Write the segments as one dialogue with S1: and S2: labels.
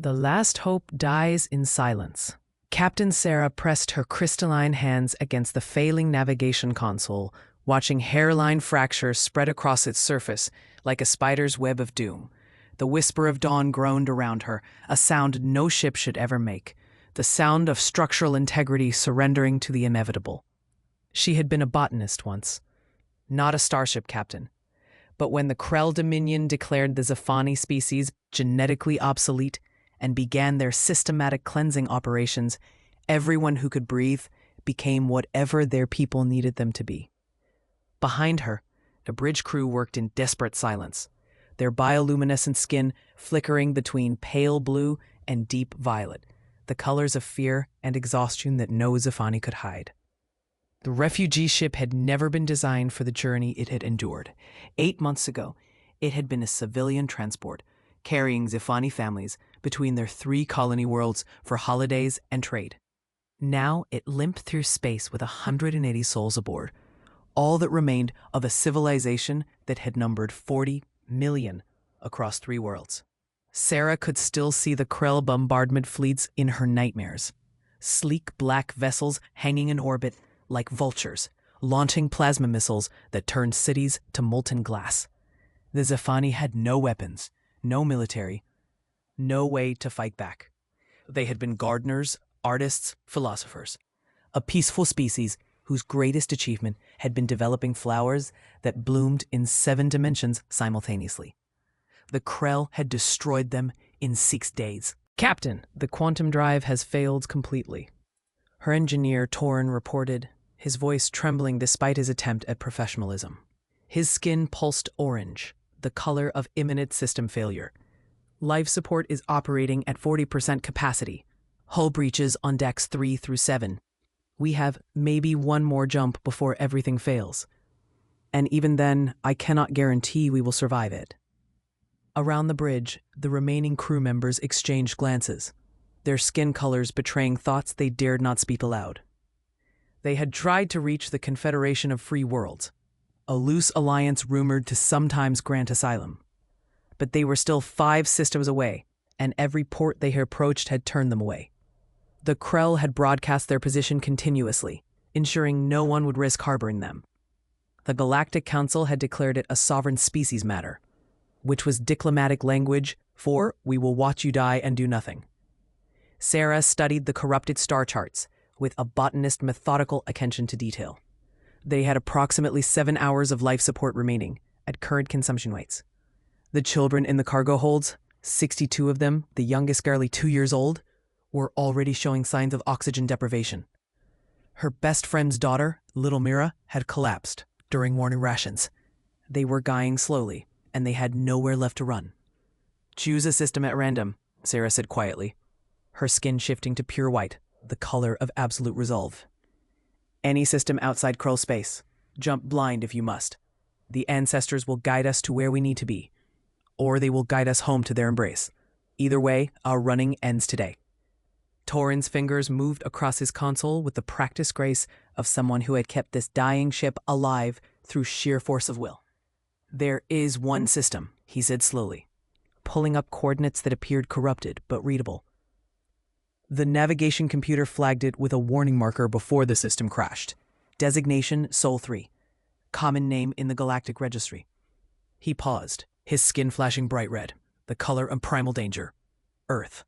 S1: The last hope dies in silence. Captain Sarah pressed her crystalline hands against the failing navigation console, watching hairline fractures spread across its surface like a spider's web of doom. The whisper of dawn groaned around her, a sound no ship should ever make, the sound of structural integrity surrendering to the inevitable. She had been a botanist once, not a starship captain. But when the Krell Dominion declared the Zephani species genetically obsolete and began their systematic cleansing operations, everyone who could breathe became whatever their people needed them to be. Behind her, the bridge crew worked in desperate silence, their bioluminescent skin flickering between pale blue and deep violet, the colors of fear and exhaustion that no Zephani could hide. The refugee ship had never been designed for the journey it had endured. 8 months ago, it had been a civilian transport, carrying Zephani families between their 3 colony worlds for holidays and trade. Now it limped through space with 180 souls aboard, all that remained of a civilization that had numbered 40 million across 3 worlds. Sarah could still see the Krell bombardment fleets in her nightmares. Sleek black vessels hanging in orbit like vultures, launching plasma missiles that turned cities to molten glass. The Zephani had no weapons, no military, no way to fight back. They had been gardeners, artists, philosophers. A peaceful species whose greatest achievement had been developing flowers that bloomed in 7 dimensions simultaneously. The Krell had destroyed them in 6 days. Captain, the quantum drive has failed completely. Her engineer, Torin, reported, his voice trembling despite his attempt at professionalism. His skin pulsed orange, the color of imminent system failure. Life support is operating at 40% capacity. Hull breaches on decks 3 through 7. We have maybe one more jump before everything fails. And even then, I cannot guarantee we will survive it. Around the bridge, the remaining crew members exchanged glances, their skin colors betraying thoughts they dared not speak aloud. They had tried to reach the Confederation of Free Worlds, a loose alliance rumored to sometimes grant asylum. But they were still 5 systems away, and every port they had approached had turned them away. The Krell had broadcast their position continuously, ensuring no one would risk harboring them. The Galactic Council had declared it a sovereign species matter, which was diplomatic language for "we will watch you die and do nothing." Sarah studied the corrupted star charts with a botanist's methodical attention to detail. They had approximately 7 hours of life support remaining at current consumption rates. The children in the cargo holds, 62 of them, the youngest barely 2 years old, were already showing signs of oxygen deprivation. Her best friend's daughter, little Mira, had collapsed during morning rations. They were dying slowly, and they had nowhere left to run. "Choose a system at random," Sarah said quietly, her skin shifting to pure white, the color of absolute resolve. "Any system outside Krell space. Jump blind if you must. The ancestors will guide us to where we need to be, or they will guide us home to their embrace. Either way, our running ends today." Torin's fingers moved across his console with the practiced grace of someone who had kept this dying ship alive through sheer force of will. "There is one system," he said slowly, pulling up coordinates that appeared corrupted but readable. The navigation computer flagged it with a warning marker before the system crashed. Designation Sol 3. Common name in the Galactic Registry. He paused, his skin flashing bright red, the color of primal danger. Earth.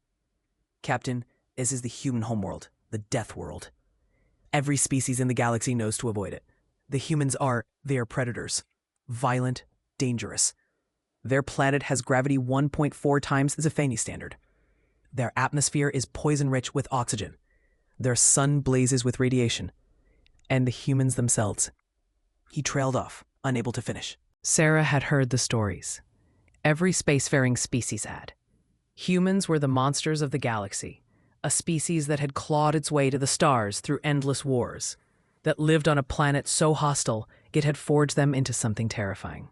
S1: "Captain, this is the human homeworld, the death world. Every species in the galaxy knows to avoid it. The humans they are predators. Violent, dangerous. Their planet has gravity 1.4 times the Zephani standard. Their atmosphere is poison-rich with oxygen. Their sun blazes with radiation. And the humans themselves." He trailed off, unable to finish. Sarah had heard the stories. Every spacefaring species had. Humans were the monsters of the galaxy, a species that had clawed its way to the stars through endless wars, that lived on a planet so hostile it had forged them into something terrifying.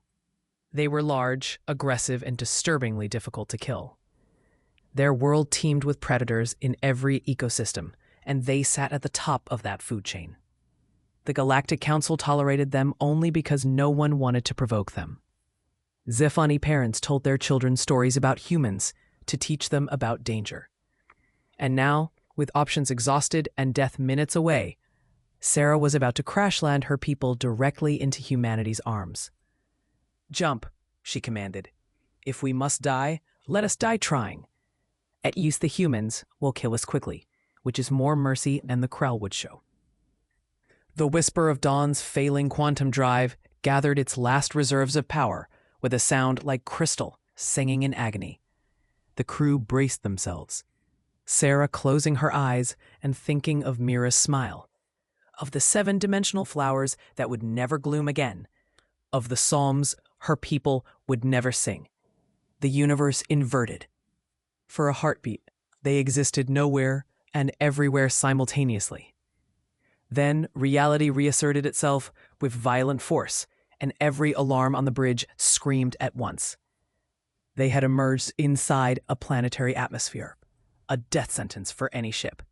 S1: They were large, aggressive, and disturbingly difficult to kill. Their world teemed with predators in every ecosystem, and they sat at the top of that food chain. The Galactic Council tolerated them only because no one wanted to provoke them. Zephani parents told their children stories about humans to teach them about danger. And now, with options exhausted and death minutes away, Sarah was about to crash land her people directly into humanity's arms. "Jump," she commanded. "If we must die, let us die trying. At least the humans will kill us quickly, which is more mercy than the Krell would show." The whisper of Dawn's failing quantum drive gathered its last reserves of power with a sound like crystal singing in agony. The crew braced themselves, Sarah closing her eyes and thinking of Mira's smile, of the 7-dimensional flowers that would never bloom again, of the psalms her people would never sing. The universe inverted. For a heartbeat, they existed nowhere and everywhere simultaneously. Then reality reasserted itself with violent force, and every alarm on the bridge screamed at once. They had emerged inside a planetary atmosphere, a death sentence for any ship.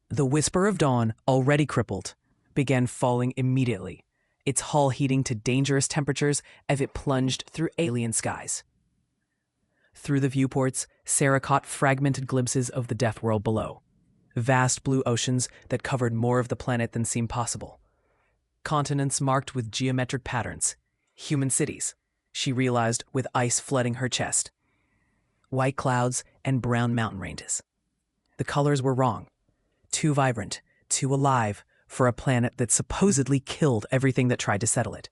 S1: The whisper of Dawn, already crippled, began falling immediately, its hull heating to dangerous temperatures as it plunged through alien skies. Through the viewports, Sarah caught fragmented glimpses of the death world below. Vast blue oceans that covered more of the planet than seemed possible. Continents marked with geometric patterns. Human cities, she realized with ice flooding her chest. White clouds and brown mountain ranges. The colors were wrong. Too vibrant, too alive for a planet that supposedly killed everything that tried to settle it.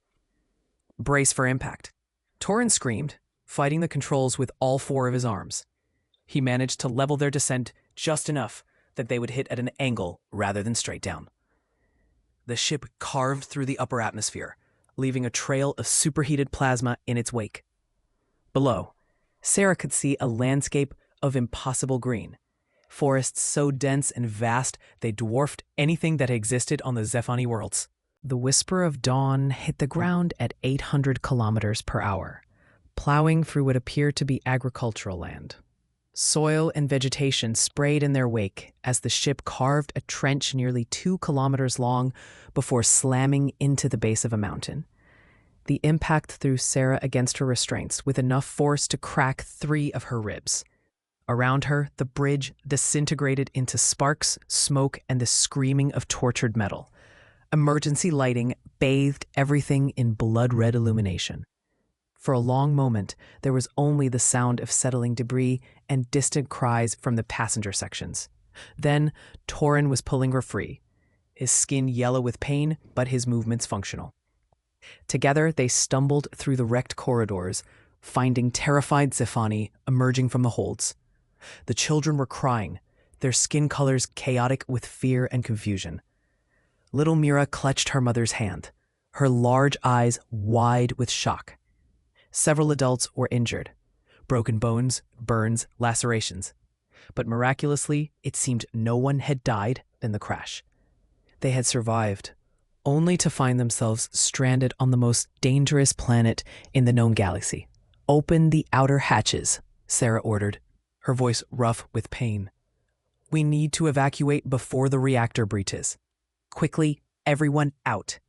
S1: Brace for impact. Torrin screamed, fighting the controls with all 4 of his arms. He managed to level their descent just enough that they would hit at an angle rather than straight down. The ship carved through the upper atmosphere, leaving a trail of superheated plasma in its wake. Below, Sarah could see a landscape of impossible green, forests so dense and vast they dwarfed anything that existed on the Zephani worlds. The whisper of Dawn hit the ground at 800 kilometers per hour, plowing through what appeared to be agricultural land. Soil and vegetation sprayed in their wake as the ship carved a trench nearly 2 kilometers long before slamming into the base of a mountain. The impact threw Sarah against her restraints with enough force to crack 3 of her ribs. Around her, the bridge disintegrated into sparks, smoke, and the screaming of tortured metal. Emergency lighting bathed everything in blood-red illumination. For a long moment, there was only the sound of settling debris and distant cries from the passenger sections. Then, Torrin was pulling her free, his skin yellow with pain, but his movements functional. Together, they stumbled through the wrecked corridors, finding terrified Zephani emerging from the holds. The children were crying, their skin colors chaotic with fear and confusion. Little Mira clutched her mother's hand, her large eyes wide with shock. Several adults were injured. Broken bones, burns, lacerations. But miraculously, it seemed no one had died in the crash. They had survived, only to find themselves stranded on the most dangerous planet in the known galaxy. "Open the outer hatches," Sarah ordered, her voice rough with pain. "We need to evacuate before the reactor breaches. Quickly, everyone out."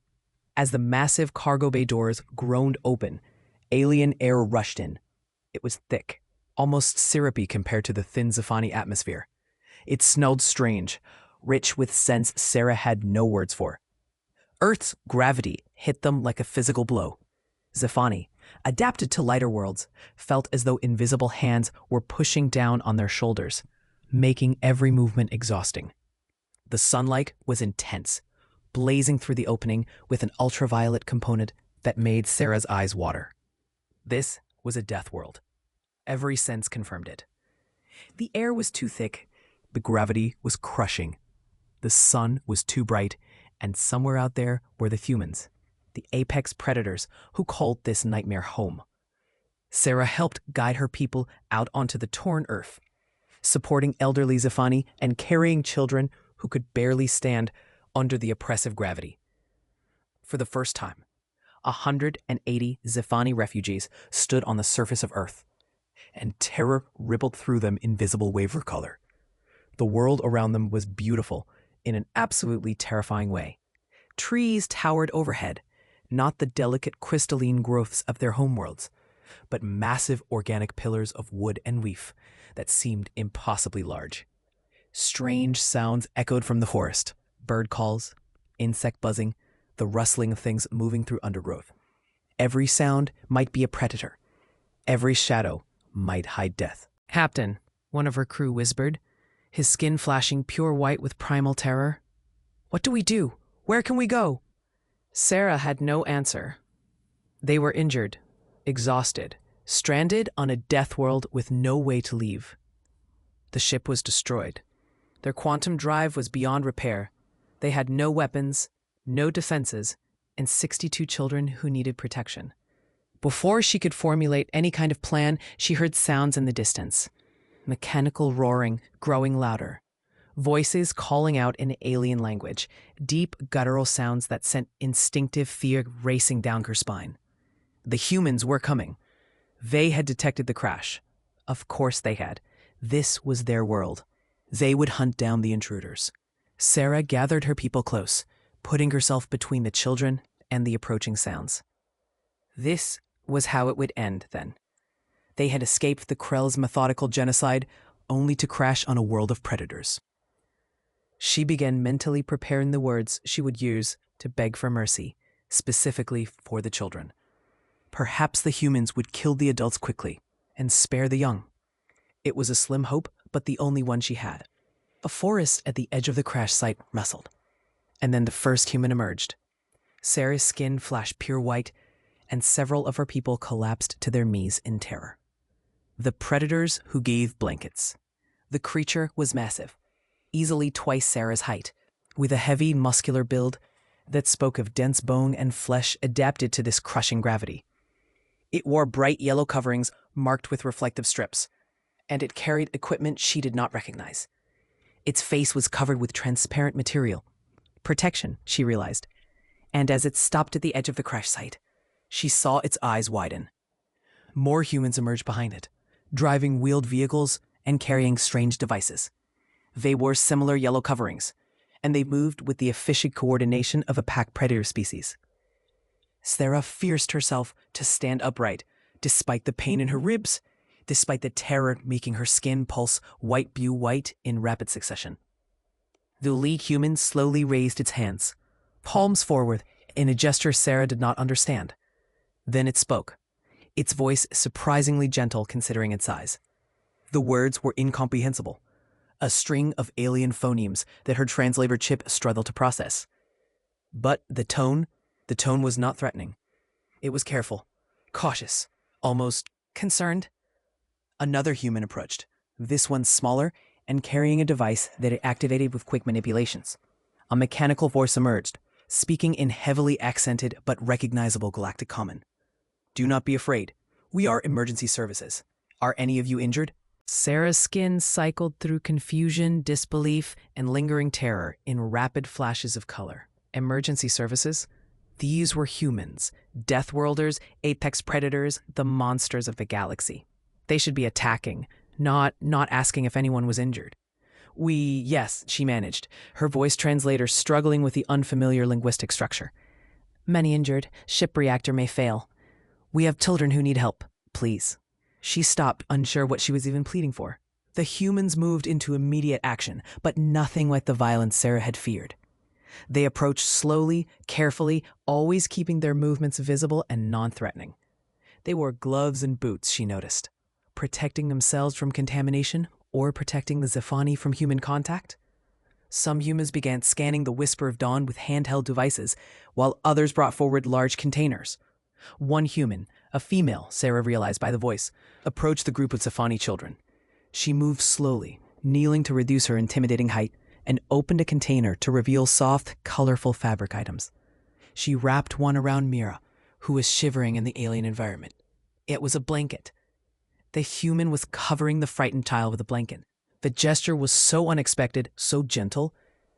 S1: As the massive cargo bay doors groaned open, alien air rushed in. It was thick, almost syrupy compared to the thin Zephani atmosphere. It smelled strange, rich with scents Sarah had no words for. Earth's gravity hit them like a physical blow. Zephani, adapted to lighter worlds, felt as though invisible hands were pushing down on their shoulders, making every movement exhausting. The sunlight was intense, blazing through the opening with an ultraviolet component that made Sarah's eyes water. This was a death world. Every sense confirmed it. The air was too thick, the gravity was crushing. The sun was too bright, and somewhere out there were the humans, the apex predators who called this nightmare home. Sarah helped guide her people out onto the torn earth, supporting elderly Zephani and carrying children who could barely stand under the oppressive gravity. For the first time, 180 Zephani refugees stood on the surface of Earth, and terror rippled through them in visible waiver color. The world around them was beautiful in an absolutely terrifying way. Trees towered overhead, not the delicate crystalline growths of their homeworlds, but massive organic pillars of wood and leaf that seemed impossibly large. Strange sounds echoed from the forest: bird calls, insect buzzing, the rustling of things moving through undergrowth. Every sound might be a predator. Every shadow might hide death. "Captain," one of her crew whispered, his skin flashing pure white with primal terror. "What do we do? Where can we go?" Sarah had no answer. They were injured, exhausted, stranded on a death world with no way to leave. The ship was destroyed. Their quantum drive was beyond repair. They had no weapons, no defenses, and 62 children who needed protection. Before she could formulate any kind of plan, she heard sounds in the distance. Mechanical roaring, growing louder. Voices calling out in alien language, deep guttural sounds that sent instinctive fear racing down her spine. The humans were coming. They had detected the crash. Of course they had. This was their world. They would hunt down the intruders. Sarah gathered her people close, putting herself between the children and the approaching sounds. This was how it would end, then. They had escaped the Krell's methodical genocide, only to crash on a world of predators. She began mentally preparing the words she would use to beg for mercy, specifically for the children. Perhaps the humans would kill the adults quickly and spare the young. It was a slim hope, but the only one she had. A forest at the edge of the crash site rustled, and then the first human emerged. Sarah's skin flashed pure white, and several of her people collapsed to their knees in terror. The predators who gave blankets. The creature was massive, easily twice Sarah's height, with a heavy, muscular build that spoke of dense bone and flesh adapted to this crushing gravity. It wore bright yellow coverings marked with reflective strips, and it carried equipment she did not recognize. Its face was covered with transparent material. Protection, she realized. And as it stopped at the edge of the crash site, she saw its eyes widen. More humans emerged behind it, driving wheeled vehicles and carrying strange devices. They wore similar yellow coverings, and they moved with the efficient coordination of a pack predator species. Sarah forced herself to stand upright, despite the pain in her ribs, despite the terror making her skin pulse white blue white in rapid succession. The lead human slowly raised its hands, palms forward, in a gesture Sarah did not understand. Then it spoke, its voice surprisingly gentle considering its size. The words were incomprehensible, a string of alien phonemes that her translator chip struggled to process. But the tone was not threatening. It was careful, cautious, almost concerned. Another human approached, this one smaller and carrying a device that it activated with quick manipulations. A mechanical voice emerged, speaking in heavily accented but recognizable galactic common. "Do not be afraid. We are emergency services. Are any of you injured?" Sarah's skin cycled through confusion, disbelief, and lingering terror in rapid flashes of color. Emergency services? These were humans, Deathworlders, apex predators, the monsters of the galaxy. They should be attacking, not asking if anyone was injured. Yes, she managed, her voice translator struggling with the unfamiliar linguistic structure. "Many injured. Ship reactor may fail. We have children who need help. Please." She stopped, unsure what she was even pleading for. The humans moved into immediate action, but nothing like the violence Sarah had feared. They approached slowly, carefully, always keeping their movements visible and non-threatening. They wore gloves and boots, she noticed. Protecting themselves from contamination or protecting the Zephani from human contact? Some humans began scanning the Whisper of Dawn with handheld devices, while others brought forward large containers. One human, a female, Sarah realized by the voice, approached the group of Zephani children. She moved slowly, kneeling to reduce her intimidating height, and opened a container to reveal soft, colorful fabric items. She wrapped one around Mira, who was shivering in the alien environment. It was a blanket. The human was covering the frightened child with a blanket. The gesture was so unexpected, so gentle,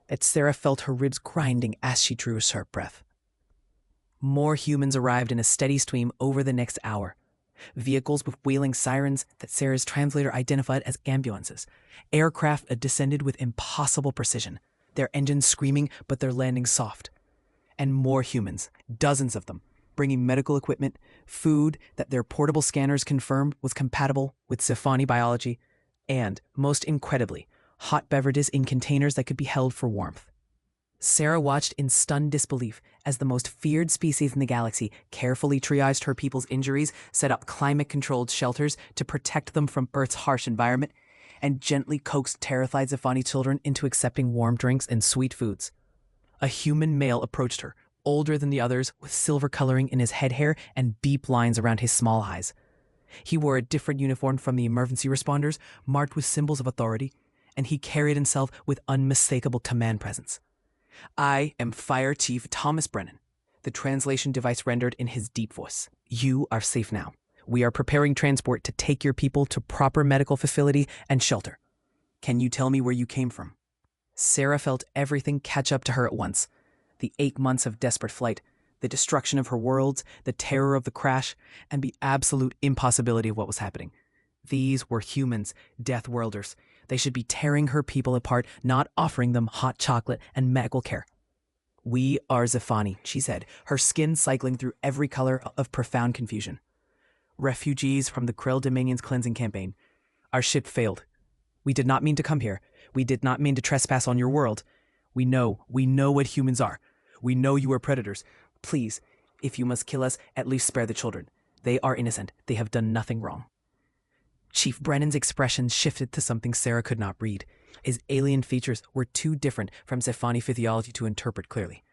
S1: that Sarah felt her ribs grinding as she drew a sharp breath. More humans arrived in a steady stream over the next hour. Vehicles with wailing sirens that Sarah's translator identified as ambulances. Aircraft descended with impossible precision, their engines screaming but their landings soft. And more humans, dozens of them, bringing medical equipment, food that their portable scanners confirmed was compatible with Zephani biology, and, most incredibly, hot beverages in containers that could be held for warmth. Sarah watched in stunned disbelief as the most feared species in the galaxy carefully triaged her people's injuries, set up climate-controlled shelters to protect them from Earth's harsh environment, and gently coaxed terrified Zephani children into accepting warm drinks and sweet foods. A human male approached her, older than the others, with silver coloring in his head hair and deep lines around his small eyes. He wore a different uniform from the emergency responders, marked with symbols of authority, and he carried himself with unmistakable command presence. "I am Fire Chief Thomas Brennan," the translation device rendered in his deep voice. "You are safe now. We are preparing transport to take your people to proper medical facility and shelter. Can you tell me where you came from?" Sarah felt everything catch up to her at once. The 8 months of desperate flight, the destruction of her worlds, the terror of the crash, and the absolute impossibility of what was happening. These were humans, Death Worlders. They should be tearing her people apart, not offering them hot chocolate and medical care. "We are Zephani," she said, her skin cycling through every color of profound confusion. "Refugees from the Krill Dominion's cleansing campaign. Our ship failed. We did not mean to come here. We did not mean to trespass on your world. We know what humans are. We know you are predators. Please, if you must kill us, at least spare the children. They are innocent. They have done nothing wrong." Chief Brennan's expression shifted to something Sarah could not read. His alien features were too different from Zephani physiology to interpret clearly.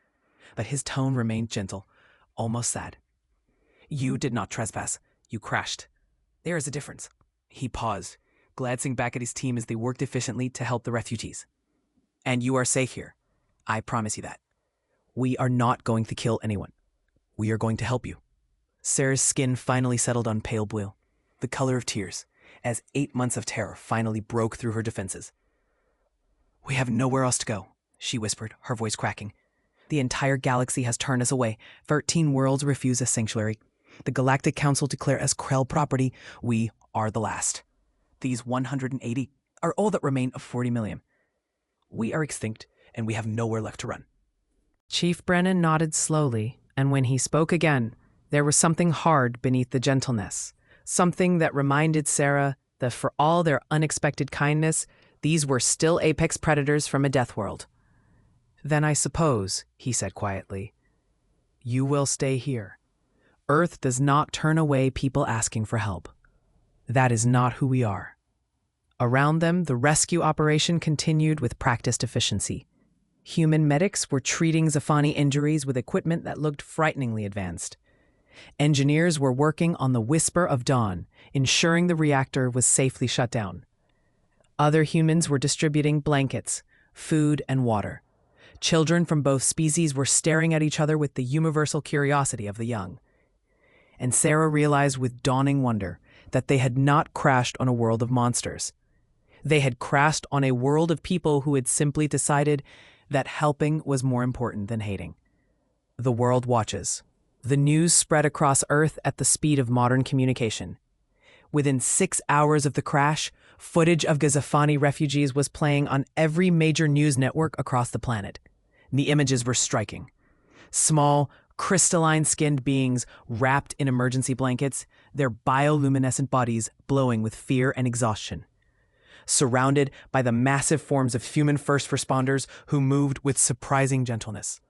S1: But his tone remained gentle, almost sad. "You did not trespass. You crashed. There is a difference." He paused, glancing back at his team as they worked efficiently to help the refugees. "And you are safe here. I promise you that. We are not going to kill anyone. We are going to help you." Sarah's skin finally settled on pale blue, the color of tears, as 8 months of terror finally broke through her defenses. "We have nowhere else to go," she whispered, her voice cracking. "The entire galaxy has turned us away. 13 worlds refuse us sanctuary. The Galactic Council declare us Krell property. We are the last. These 180 are all that remain of 40 million. We are extinct, and we have nowhere left to run." Chief Brennan nodded slowly, and when he spoke again, there was something hard beneath the gentleness. Something that reminded Sarah that for all their unexpected kindness, these were still apex predators from a death world. "Then I suppose," he said quietly, "you will stay here. Earth does not turn away people asking for help. That is not who we are." Around them, the rescue operation continued with practiced efficiency. Human medics were treating Zephani injuries with equipment that looked frighteningly advanced. Engineers were working on the Whisper of Dawn, ensuring the reactor was safely shut down. Other humans were distributing blankets, food, and water. Children from both species were staring at each other with the universal curiosity of the young. And Sarah realized with dawning wonder that they had not crashed on a world of monsters. They had crashed on a world of people who had simply decided that helping was more important than hating. The world watches. The news spread across Earth at the speed of modern communication. Within 6 hours of the crash, footage of Zephani refugees was playing on every major news network across the planet. The images were striking. Small, crystalline-skinned beings wrapped in emergency blankets, their bioluminescent bodies glowing with fear and exhaustion. Surrounded by the massive forms of human first responders who moved with surprising gentleness.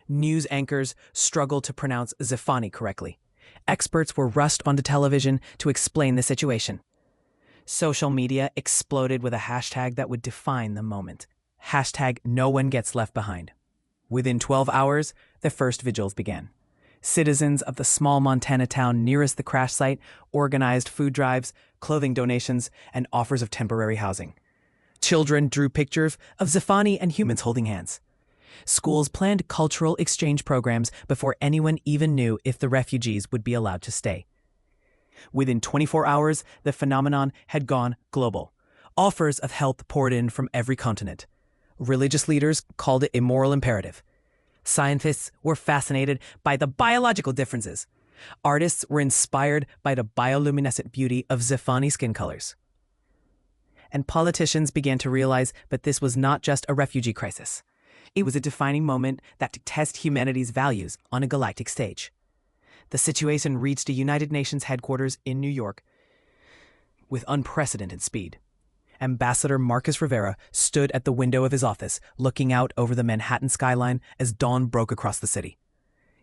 S1: News anchors struggled to pronounce Zephani correctly. Experts were rushed onto television to explain the situation. Social media exploded with a hashtag that would define the moment. Hashtag no one gets left behind. Within 12 hours, the first vigils began. Citizens of the small Montana town nearest the crash site organized food drives, clothing donations, and offers of temporary housing. Children drew pictures of Zephani and humans holding hands. Schools planned cultural exchange programs before anyone even knew if the refugees would be allowed to stay. Within 24 hours, the phenomenon had gone global. Offers of help poured in from every continent. Religious leaders called it a moral imperative. Scientists were fascinated by the biological differences. Artists were inspired by the bioluminescent beauty of Zephani skin colors. And politicians began to realize that this was not just a refugee crisis. It was a defining moment that to test humanity's values on a galactic stage. the situation reached a United Nations headquarters in New York with unprecedented speed. Ambassador Marcus Rivera stood at the window of his office, looking out over the Manhattan skyline as dawn broke across the city.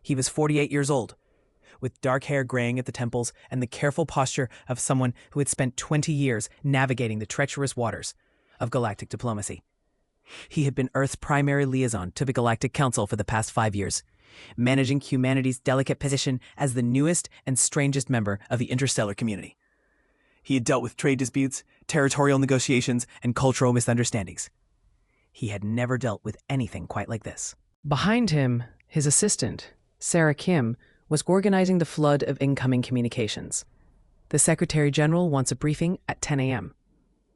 S1: He was 48 years old, with dark hair graying at the temples and the careful posture of someone who had spent 20 years navigating the treacherous waters of galactic diplomacy. He had been Earth's primary liaison to the Galactic Council for the past 5 years, managing humanity's delicate position as the newest and strangest member of the interstellar community. He had dealt with trade disputes, territorial negotiations, and cultural misunderstandings. He had never dealt with anything quite like this. Behind him, his assistant, Sarah Kim, was organizing the flood of incoming communications. The Secretary General wants a briefing at 10 a.m.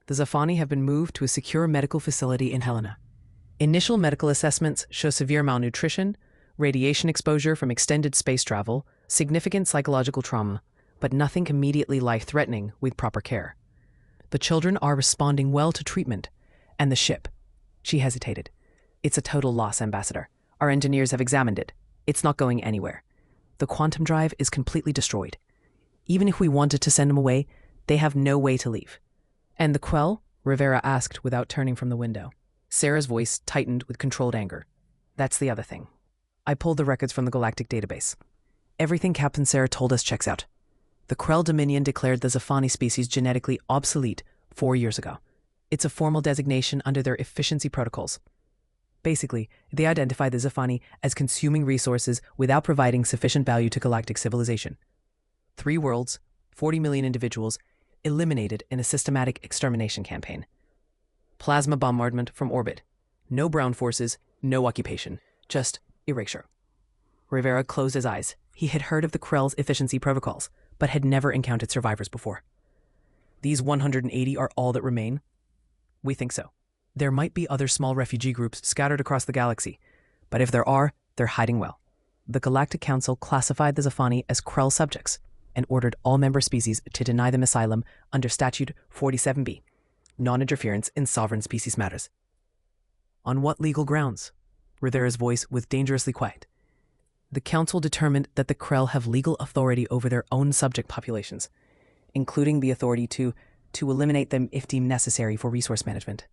S1: The Zafani have been moved to a secure medical facility in Helena. Initial medical assessments show severe malnutrition, radiation exposure from extended space travel, significant psychological trauma, but nothing immediately life-threatening with proper care. The children are responding well to treatment. And the ship. She hesitated. It's a total loss, Ambassador. Our engineers have examined it. It's not going anywhere. The quantum drive is completely destroyed. Even if we wanted to send them away, they have no way to leave. And the Quell? Rivera asked without turning from the window. Sarah's voice tightened with controlled anger. That's the other thing. I pulled the records from the galactic database. Everything Captain Sarah told us checks out. The Krell Dominion declared the Zafani species genetically obsolete 4 years ago. It's a formal designation under their efficiency protocols. Basically, they identify the Zafani as consuming resources without providing sufficient value to galactic civilization. 3 worlds, 40 million individuals, eliminated in a systematic extermination campaign. Plasma bombardment from orbit. No brown forces, no occupation, just erasure. Rivera closed his eyes. He had heard of the Krell's efficiency protocols, but had never encountered survivors before. These 180 are all that remain? We think so. There might be other small refugee groups scattered across the galaxy, but if there are, they're hiding well. The Galactic Council classified the Zafani as Krell subjects and ordered all member species to deny them asylum under Statute 47B, non-interference in sovereign species matters. On what legal grounds? Rivera's voice was dangerously quiet. The Council determined that the Krell have legal authority over their own subject populations, including the authority to eliminate them if deemed necessary for resource management.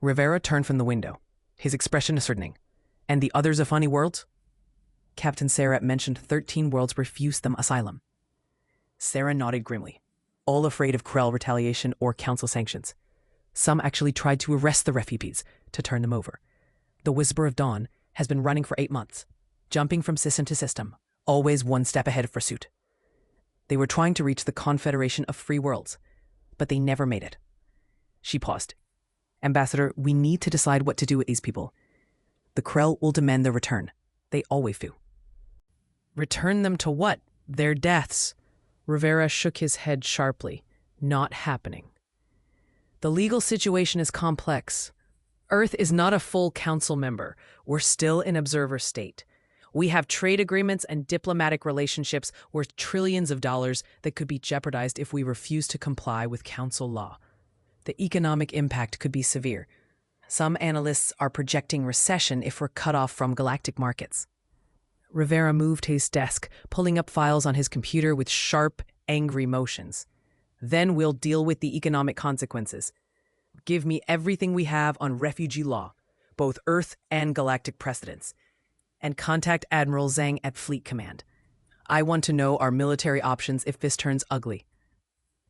S1: Rivera turned from the window, his expression ascertaining. And the other Zafani worlds? Captain Sarah mentioned 13 worlds refused them asylum. Sarah nodded grimly, all afraid of Krell retaliation or Council sanctions. Some actually tried to arrest the refugees to turn them over. The Whisper of Dawn has been running for 8 months, jumping from system to system, always one step ahead of pursuit. They were trying to reach the Confederation of Free Worlds, but they never made it. She paused. Ambassador, we need to decide what to do with these people. The Krell will demand their return. They always do. Return them to what? Their deaths. Rivera shook his head sharply. Not happening. The legal situation is complex. Earth is not a full council member. We're still an observer state. We have trade agreements and diplomatic relationships worth trillions of dollars that could be jeopardized if we refuse to comply with council law. The economic impact could be severe. Some analysts are projecting recession if we're cut off from galactic markets. Rivera moved his desk, pulling up files on his computer with sharp, angry motions. Then we'll deal with the economic consequences. Give me everything we have on refugee law, both Earth and galactic precedents. And contact Admiral Zhang at Fleet Command. I want to know our military options if this turns ugly.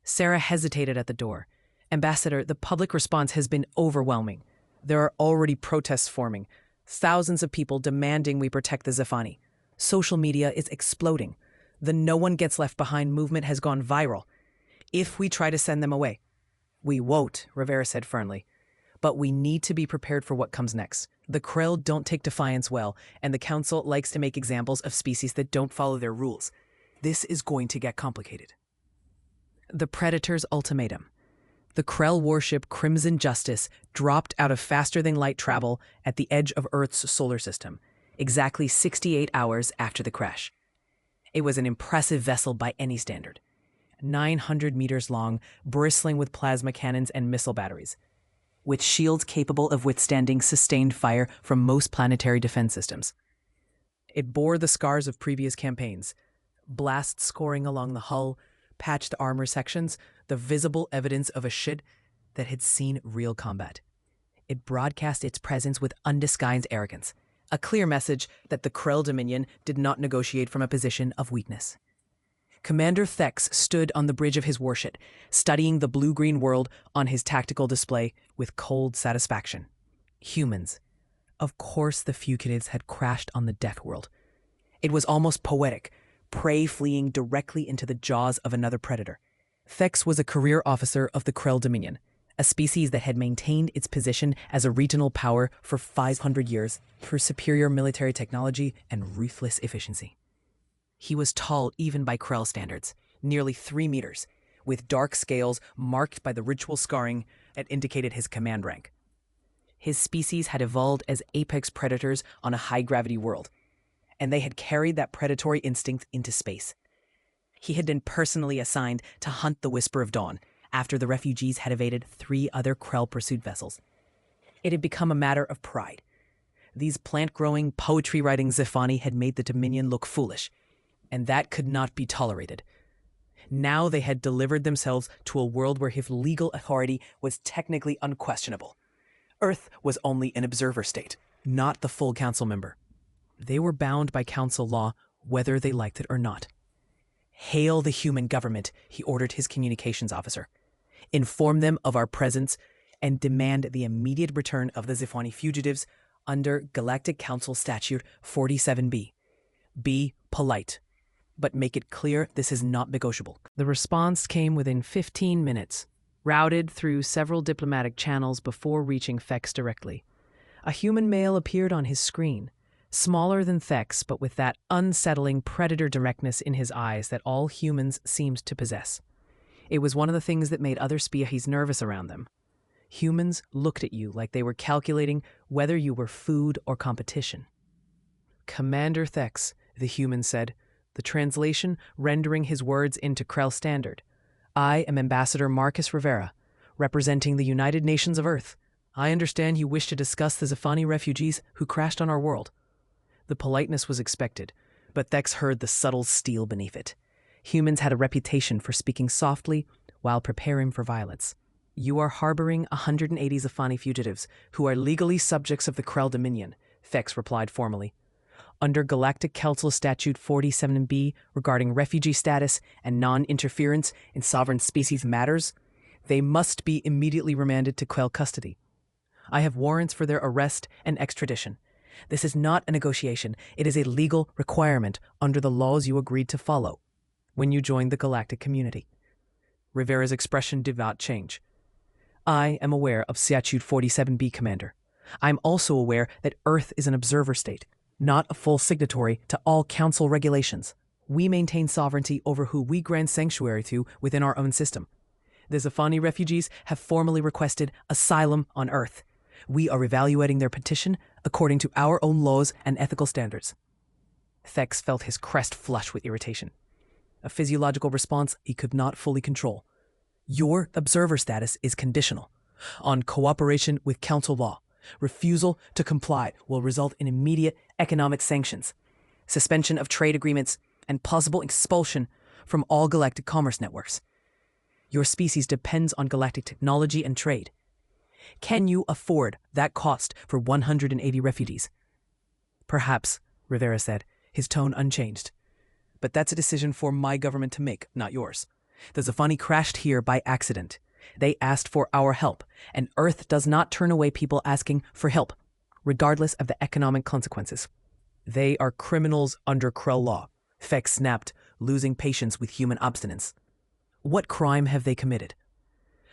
S1: Sarah hesitated at the door. Ambassador, the public response has been overwhelming. There are already protests forming, thousands of people demanding we protect the Zafani. Social media is exploding. The No One Gets Left Behind movement has gone viral. If we try to send them away, we won't, Rivera said firmly. But we need to be prepared for what comes next. The Krell don't take defiance well, and the Council likes to make examples of species that don't follow their rules. This is going to get complicated. The Predator's ultimatum. The Krell warship Crimson Justice dropped out of faster-than-light travel at the edge of Earth's solar system, exactly 68 hours after the crash. It was an impressive vessel by any standard. 900 meters long, bristling with plasma cannons and missile batteries, with shields capable of withstanding sustained fire from most planetary defense systems. It bore the scars of previous campaigns, blasts scoring along the hull, patched armor sections, the visible evidence of a ship that had seen real combat. It broadcast its presence with undisguised arrogance, a clear message that the Krell Dominion did not negotiate from a position of weakness. Commander Thex stood on the bridge of his warship, studying the blue-green world on his tactical display with cold satisfaction. Humans. Of course the fugitives had crashed on the death world. It was almost poetic, prey fleeing directly into the jaws of another predator. Thex was a career officer of the Krell Dominion, a species that had maintained its position as a regional power for 500 years through superior military technology and ruthless efficiency. He was tall even by Krell standards, nearly 3 meters, with dark scales marked by the ritual scarring that indicated his command rank. His species had evolved as apex predators on a high-gravity world, and they had carried that predatory instinct into space. He had been personally assigned to hunt the Whisper of Dawn after the refugees had evaded 3 other Krell pursuit vessels. It had become a matter of pride. These plant-growing, poetry-writing Zephani had made the Dominion look foolish, and that could not be tolerated. Now they had delivered themselves to a world where his legal authority was technically unquestionable. Earth was only an observer state, not the full council member. They were bound by council law, whether they liked it or not. Hail the human government, he ordered his communications officer. Inform them of our presence and demand the immediate return of the Zephani fugitives under Galactic Council Statute 47B. Be polite, but make it clear this is not negotiable. The response came within 15 minutes, routed through several diplomatic channels before reaching Thex directly. A human male appeared on his screen, smaller than Thex, but with that unsettling predator directness in his eyes that all humans seemed to possess. It was one of the things that made other species nervous around them. Humans looked at you like they were calculating whether you were food or competition. Commander Thex, the human said, the translation rendering his words into Krell Standard. I am Ambassador Marcus Rivera, representing the United Nations of Earth. I understand you wish to discuss the Zephani refugees who crashed on our world. The politeness was expected, but Thex heard the subtle steel beneath it. Humans had a reputation for speaking softly while preparing for violence. You are harboring 180 Zephani fugitives who are legally subjects of the Krell Dominion, Thex replied formally. Under Galactic Council Statute 47B regarding refugee status and non-interference in sovereign species matters, they must be immediately remanded to Krell custody. I have warrants for their arrest and extradition. This is not a negotiation. It is a legal requirement under the laws you agreed to follow when you joined the galactic community. Rivera's expression did not change. I am aware of Statute 47B, Commander. I am also aware that Earth is an observer state, not a full signatory to all Council regulations. We maintain sovereignty over who we grant sanctuary to within our own system. The Zephani refugees have formally requested asylum on Earth. We are evaluating their petition according to our own laws and ethical standards. Thex felt his crest flush with irritation, a physiological response he could not fully control. Your observer status is conditional on cooperation with Council law. Refusal to comply will result in immediate economic sanctions, suspension of trade agreements, and possible expulsion from all galactic commerce networks. Your species depends on galactic technology and trade. Can you afford that cost for 180 refugees? Perhaps, Rivera said, his tone unchanged. But that's a decision for my government to make, not yours. The Zephani crashed here by accident. They asked for our help, and Earth does not turn away people asking for help, regardless of the economic consequences. They are criminals under Krell law, Thex snapped, losing patience with human obstinance. What crime have they committed?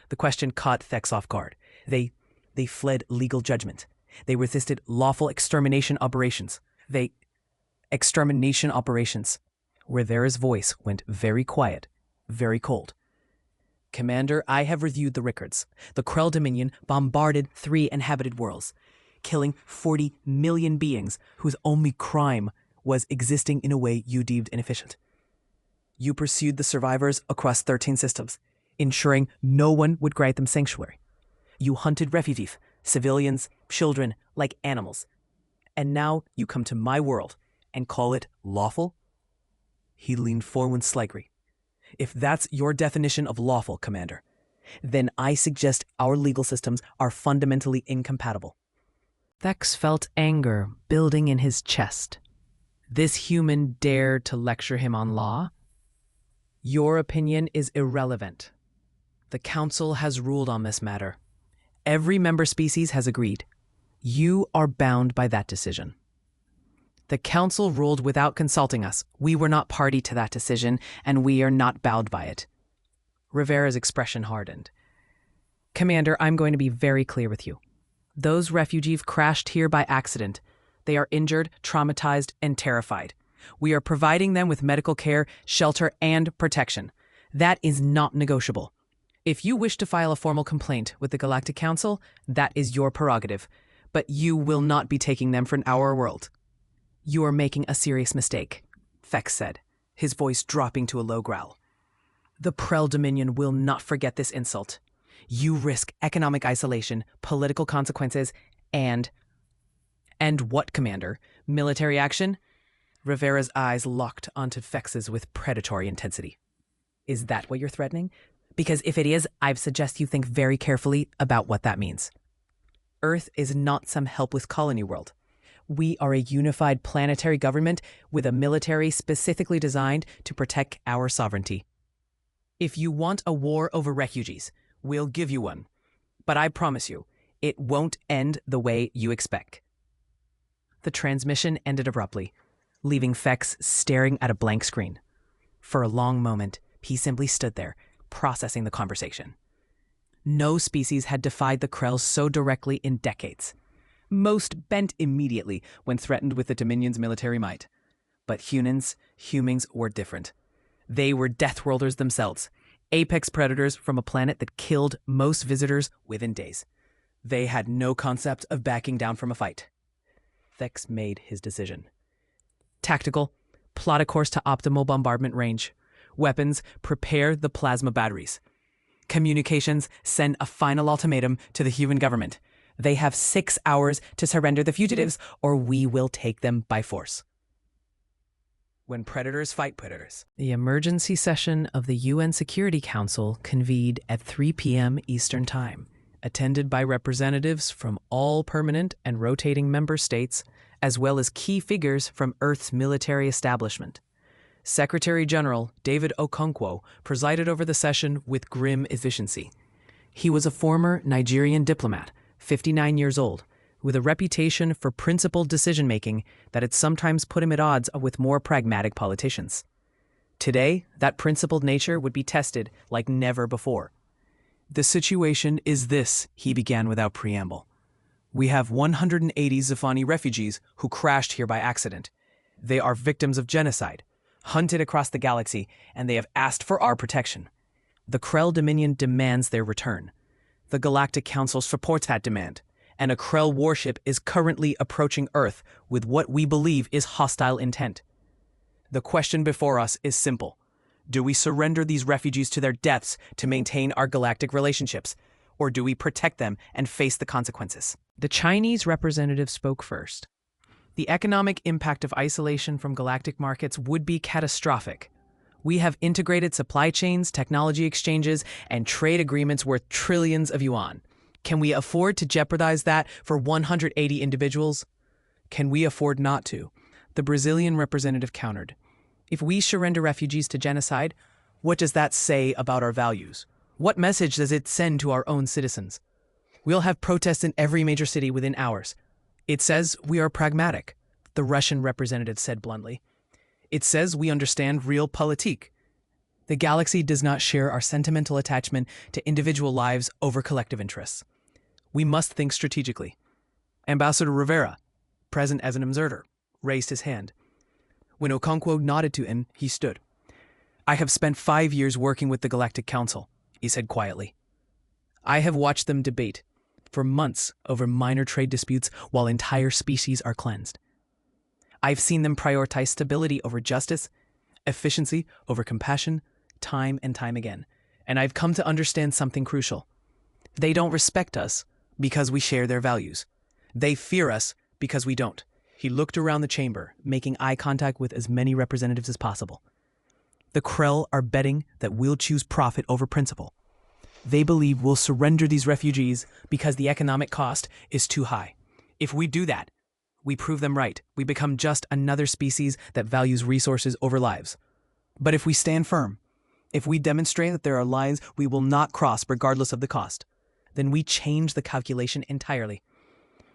S1: The question caught Thex off guard. They fled legal judgment. They resisted lawful extermination operations. Extermination operations. Rivera's voice went very quiet, very cold. Commander, I have reviewed the records. The Krell Dominion bombarded 3 inhabited worlds, killing 40 million beings whose only crime was existing in a way you deemed inefficient. You pursued the survivors across 13 systems, ensuring no one would grant them sanctuary. You hunted refugees, civilians, children, like animals. And now you come to my world and call it lawful? He leaned forward slightly. If that's your definition of lawful, Commander, then I suggest our legal systems are fundamentally incompatible. Thex felt anger building in his chest. This human dared to lecture him on law? Your opinion is irrelevant. The Council has ruled on this matter. Every member species has agreed. You are bound by that decision. The Council ruled without consulting us. We were not party to that decision, and we are not bound by it. Rivera's expression hardened. Commander, I'm going to be very clear with you. Those refugees crashed here by accident. They are injured, traumatized, and terrified. We are providing them with medical care, shelter, and protection. That is not negotiable. If you wish to file a formal complaint with the Galactic Council, that is your prerogative, but you will not be taking them from our world. You are making a serious mistake, Thex said, his voice dropping to a low growl. The Prel Dominion will not forget this insult. You risk economic isolation, political consequences, and what, Commander? Military action? Rivera's eyes locked onto Thex's with predatory intensity. Is that what you're threatening? Because if it is, I suggest you think very carefully about what that means. Earth is not some helpless colony world. We are a unified planetary government with a military specifically designed to protect our sovereignty. If you want a war over refugees, we'll give you one. But I promise you, it won't end the way you expect. The transmission ended abruptly, leaving Thex staring at a blank screen. For a long moment, he simply stood there, processing the conversation. No species had defied the Krells so directly in decades. Most bent immediately when threatened with the Dominion's military might. But humans were different. They were Deathworlders themselves, apex predators from a planet that killed most visitors within days. They had no concept of backing down from a fight. Thex made his decision. Tactical, plot a course to optimal bombardment range. Weapons, prepare the plasma batteries. Communications, send a final ultimatum to the human government. They have 6 hours to surrender the fugitives, or we will take them by force. When predators fight predators. The emergency session of the UN Security Council convened at 3 p.m. Eastern Time, attended by representatives from all permanent and rotating member states, as well as key figures from Earth's military establishment. Secretary General David Okonkwo presided over the session with grim efficiency. He was a former Nigerian diplomat, 59 years old, with a reputation for principled decision-making that had sometimes put him at odds with more pragmatic politicians. Today, that principled nature would be tested like never before. The situation is this, he began without preamble. We have 180 Zafani refugees who crashed here by accident. They are victims of genocide, hunted across the galaxy, and they have asked for our protection. The Krell Dominion demands their return. The Galactic Council supports that demand, and a Krell warship is currently approaching Earth with what we believe is hostile intent. The question before us is simple. Do we surrender these refugees to their deaths to maintain our galactic relationships, or do we protect them and face the consequences? The Chinese representative spoke first. The economic impact of isolation from galactic markets would be catastrophic. We have integrated supply chains, technology exchanges, and trade agreements worth trillions of yuan. Can we afford to jeopardize that for 180 individuals? Can we afford not to? The Brazilian representative countered. If we surrender refugees to genocide, what does that say about our values? What message does it send to our own citizens? We'll have protests in every major city within hours. It says we are pragmatic, the Russian representative said bluntly. It says we understand realpolitik. The galaxy does not share our sentimental attachment to individual lives over collective interests. We must think strategically. Ambassador Rivera, present as an observer, raised his hand. When Okonkwo nodded to him, he stood. I have spent 5 years working with the Galactic Council, he said quietly. I have watched them debate for months over minor trade disputes while entire species are cleansed. I've seen them prioritize stability over justice, efficiency over compassion, time and time again. And I've come to understand something crucial. They don't respect us because we share their values. They fear us because we don't. He looked around the chamber, making eye contact with as many representatives as possible.
S2: The Krell are betting that we'll choose profit over principle. They believe we'll surrender these refugees because the economic cost is too high. If we do that, we prove them right. We become just another species that values resources over lives. But if we stand firm, if we demonstrate that there are lines we will not cross regardless of the cost, then we change the calculation entirely.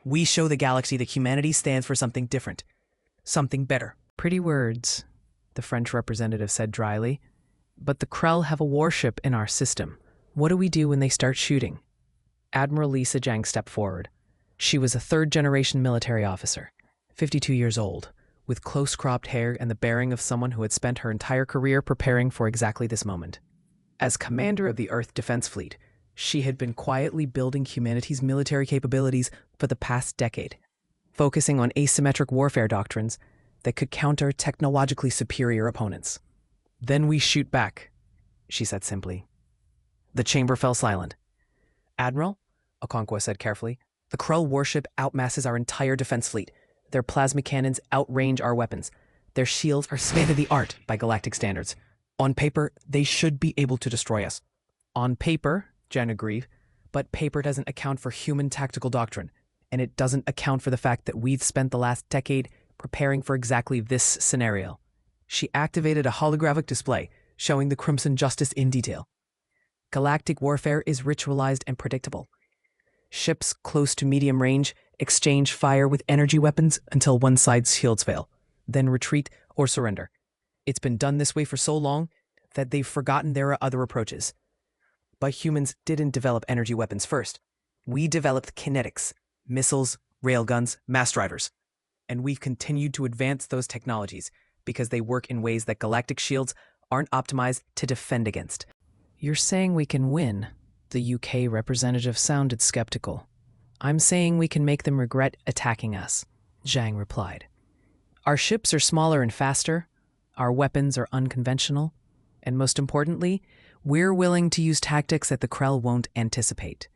S2: We show the galaxy that humanity stands for something different, something better.
S1: Pretty words, the French representative said dryly. But the Krell have a warship in our system. What do we do when they start shooting? Admiral Lisa Zhang stepped forward. She was a third-generation military officer, 52 years old, with close-cropped hair and the bearing of someone who had spent her entire career preparing for exactly this moment. As commander of the Earth Defense Fleet, she had been quietly building humanity's military capabilities for the past decade, focusing on asymmetric warfare doctrines that could counter technologically superior opponents. "Then we shoot back," she said simply. The chamber fell silent. "Admiral," Okonkwo said carefully, "the Krell warship outmasses our entire defense fleet. Their plasma cannons outrange our weapons. Their shields are state-of-the-art by galactic standards. On paper, they should be able to destroy us." "On paper," Jen agreed, "but paper doesn't account for human tactical doctrine, and it doesn't account for the fact that we've spent the last decade preparing for exactly this scenario." She activated a holographic display showing the Crimson Justice in detail. Galactic warfare is ritualized and predictable. Ships close to medium range exchange fire with energy weapons until one side's shields fail, then retreat or surrender. It's been done this way for so long that they've forgotten there are other approaches. But humans didn't develop energy weapons first. We developed kinetics, missiles, railguns, mass riders. And we've continued to advance those technologies because they work in ways that galactic shields aren't optimized to defend against. "You're saying we can win?" The UK representative sounded skeptical. "I'm saying we can make them regret attacking us," Zhang replied. "Our ships are smaller and faster, our weapons are unconventional, and most importantly, we're willing to use tactics that the Krell won't anticipate.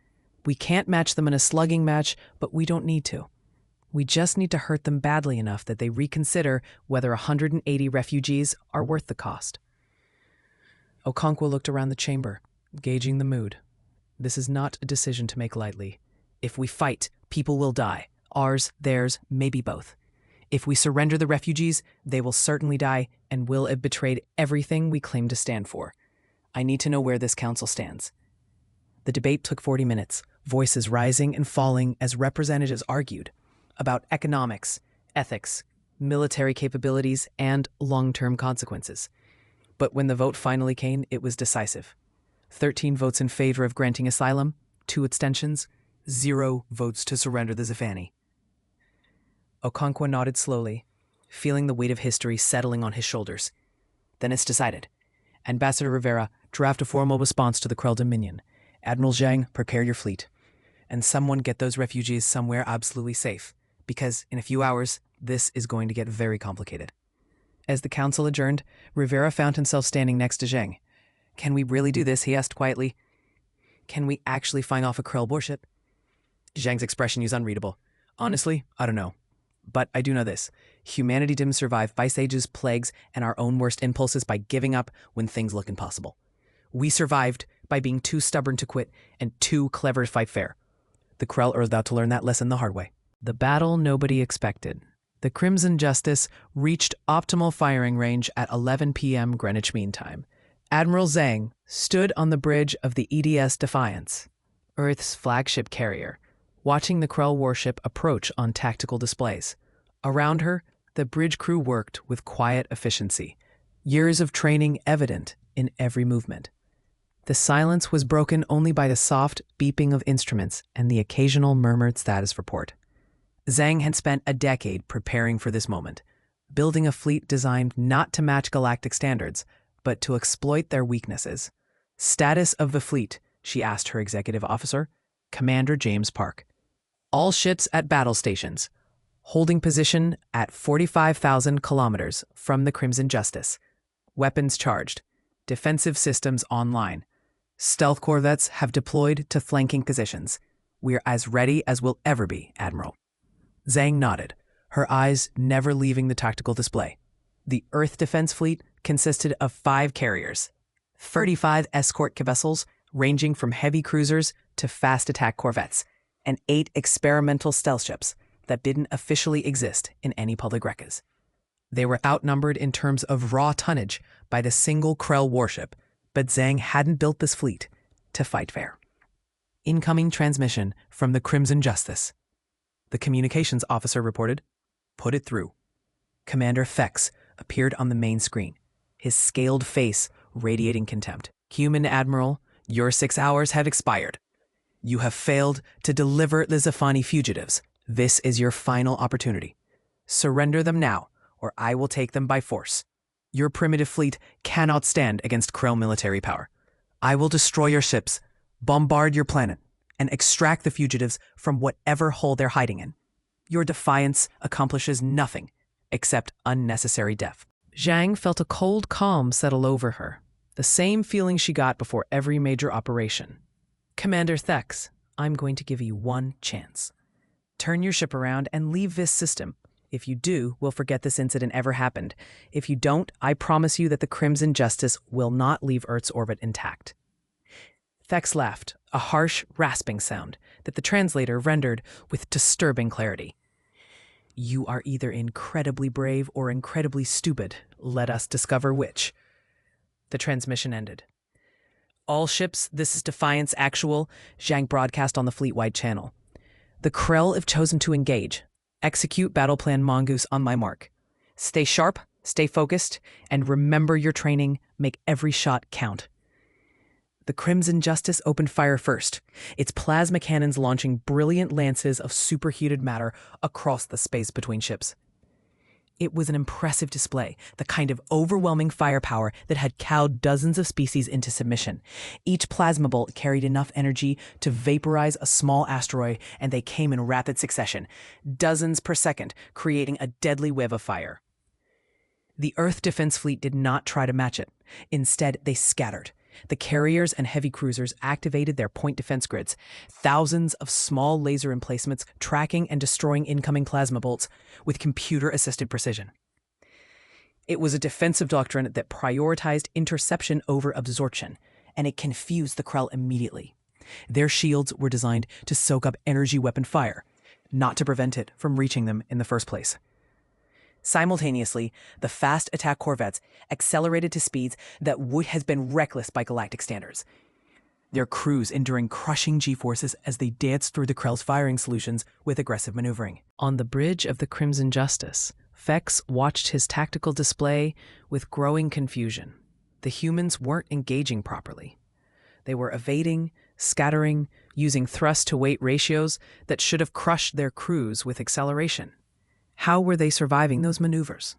S1: We can't match them in a slugging match, but we don't need to. We just need to hurt them badly enough that they reconsider whether 180 refugees are worth the cost." Okonkwo looked around the chamber, gauging the mood. This is not a decision to make lightly. If we fight, people will die. Ours, theirs, maybe both. If we surrender the refugees, they will certainly die and will have betrayed everything we claim to stand for. I need to know where this council stands. The debate took 40 minutes, voices rising and falling as representatives argued about economics, ethics, military capabilities, and long-term consequences. But when the vote finally came, it was decisive. 13 votes in favor of granting asylum, 2 abstentions, 0 votes to surrender the Zafani. Okonkwo nodded slowly, feeling the weight of history settling on his shoulders. "Then it's decided. Ambassador Rivera, draft a formal response to the Krell Dominion. Admiral Zhang, prepare your fleet. And someone get those refugees somewhere absolutely safe, because in a few hours, this is going to get very complicated." As the council adjourned, Rivera found himself standing next to Zhang. "Can we really do this?" he asked quietly. "Can we actually find off a Krell warship?" Zhang's expression was unreadable. "Honestly, I don't know. But I do know this. Humanity didn't survive ice ages, plagues, and our own worst impulses by giving up when things look impossible. We survived by being too stubborn to quit and too clever to fight fair. The Krell are about to learn that lesson the hard way." The battle nobody expected. The Crimson Justice reached optimal firing range at 11 p.m. Greenwich Mean Time. Admiral Zhang stood on the bridge of the EDS Defiance, Earth's flagship carrier, watching the Krell warship approach on tactical displays. Around her, the bridge crew worked with quiet efficiency, years of training evident in every movement. The silence was broken only by the soft beeping of instruments and the occasional murmured status report. Zhang had spent a decade preparing for this moment, building a fleet designed not to match galactic standards, but to exploit their weaknesses. "Status of the fleet," she asked her executive officer, Commander James Park. "All ships at battle stations, holding position at 45,000 kilometers from the Crimson Justice. Weapons charged. Defensive systems online. Stealth corvettes have deployed to flanking positions. We're as ready as we'll ever be, Admiral." Zhang nodded, her eyes never leaving the tactical display. The Earth Defense Fleet consisted of 5 carriers, 35 escort vessels ranging from heavy cruisers to fast attack corvettes, and 8 experimental stealth ships that didn't officially exist in any public records. They were outnumbered in terms of raw tonnage by the single Krell warship, but Zhang hadn't built this fleet to fight fair. Incoming transmission from the Crimson Justice. The communications officer reported, "Put it through." Commander Fex appeared on the main screen, his scaled face radiating contempt. "Human Admiral, your 6 hours have expired. You have failed to deliver the Zafani fugitives. This is your final opportunity. Surrender them now, or I will take them by force. Your primitive fleet cannot stand against Krell military power. I will destroy your ships, bombard your planet, and extract the fugitives from whatever hole they're hiding in. Your defiance accomplishes nothing except unnecessary death." Zhang felt a cold calm settle over her, the same feeling she got before every major operation. "Commander Thex, I'm going to give you one chance. Turn your ship around and leave this system. If you do, we'll forget this incident ever happened. If you don't, I promise you that the Crimson Justice will not leave Earth's orbit intact." Thex laughed, a harsh, rasping sound that the translator rendered with disturbing clarity. "You are either incredibly brave or incredibly stupid. Let us discover which." The transmission ended. "All ships, this is Defiance Actual," Zhang broadcast on the fleet-wide channel. "The Krell have chosen to engage. Execute battle plan Mongoose on my mark. Stay sharp, stay focused, and remember your training. Make every shot count." The Crimson Justice opened fire first, its plasma cannons launching brilliant lances of superheated matter across the space between ships. It was an impressive display, the kind of overwhelming firepower that had cowed dozens of species into submission. Each plasma bolt carried enough energy to vaporize a small asteroid, and they came in rapid succession, dozens per second, creating a deadly web of fire. The Earth Defense Fleet did not try to match it. Instead, they scattered. The carriers and heavy cruisers activated their point defense grids, thousands of small laser emplacements tracking and destroying incoming plasma bolts with computer-assisted precision. It was a defensive doctrine that prioritized interception over absorption, and it confused the Krell immediately. Their shields were designed to soak up energy weapon fire, not to prevent it from reaching them in the first place. Simultaneously, the fast attack corvettes accelerated to speeds that would have been reckless by galactic standards, their crews enduring crushing G-forces as they danced through the Krell's firing solutions with aggressive maneuvering. On the bridge of the Crimson Justice, Fex watched his tactical display with growing confusion. The humans weren't engaging properly. They were evading, scattering, using thrust-to-weight ratios that should have crushed their crews with acceleration. How were they surviving those maneuvers?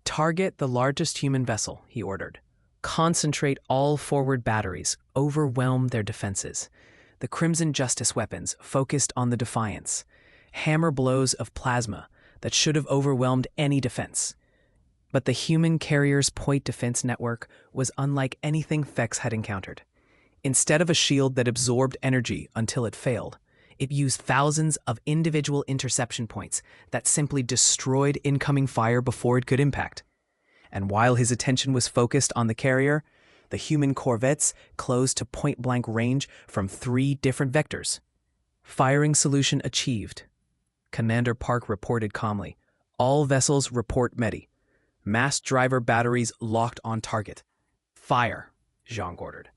S1: "Target the largest human vessel," he ordered. "Concentrate all forward batteries. Overwhelm their defenses." The Crimson Justice weapons focused on the Defiance, hammer blows of plasma that should have overwhelmed any defense. But the human carrier's point defense network was unlike anything Fex had encountered. Instead of a shield that absorbed energy until it failed, it used thousands of individual interception points that simply destroyed incoming fire before it could impact. And while his attention was focused on the carrier, the human corvettes closed to point-blank range from 3 different vectors. "Firing solution achieved," Commander Park reported calmly. "All vessels report METI. Mass driver batteries locked on target." "Fire," Zhang ordered.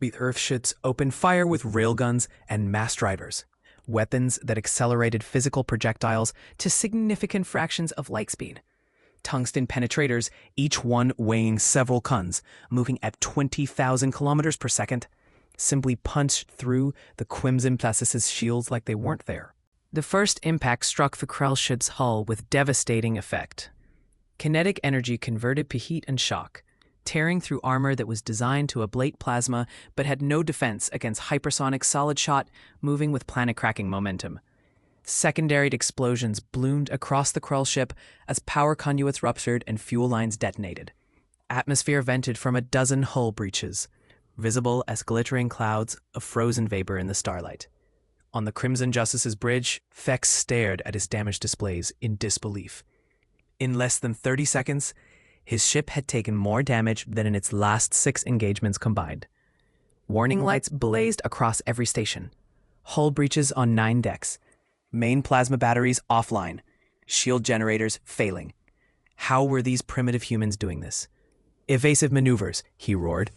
S1: The Earthships opened fire with railguns and mass drivers, weapons that accelerated physical projectiles to significant fractions of light speed. Tungsten penetrators, each one weighing several tons, moving at 20,000 kilometers per second, simply punched through the Crimson Justice's shields like they weren't there. The first impact struck the Krell ship's hull with devastating effect. Kinetic energy converted to heat and shock, tearing through armor that was designed to ablate plasma but had no defense against hypersonic solid shot moving with planet-cracking momentum. Secondary explosions bloomed across the Krell ship as power conduits ruptured and fuel lines detonated. Atmosphere vented from a dozen hull breaches, visible as glittering clouds of frozen vapor in the starlight. On the Crimson Justice's bridge, Fex stared at his damaged displays in disbelief. In less than 30 seconds, His ship had taken more damage than in its last 6 engagements combined. Warning lights blazed across every station. Hull breaches on 9 decks. Main plasma batteries offline. Shield generators failing. How were these primitive humans doing this? Evasive maneuvers, he roared.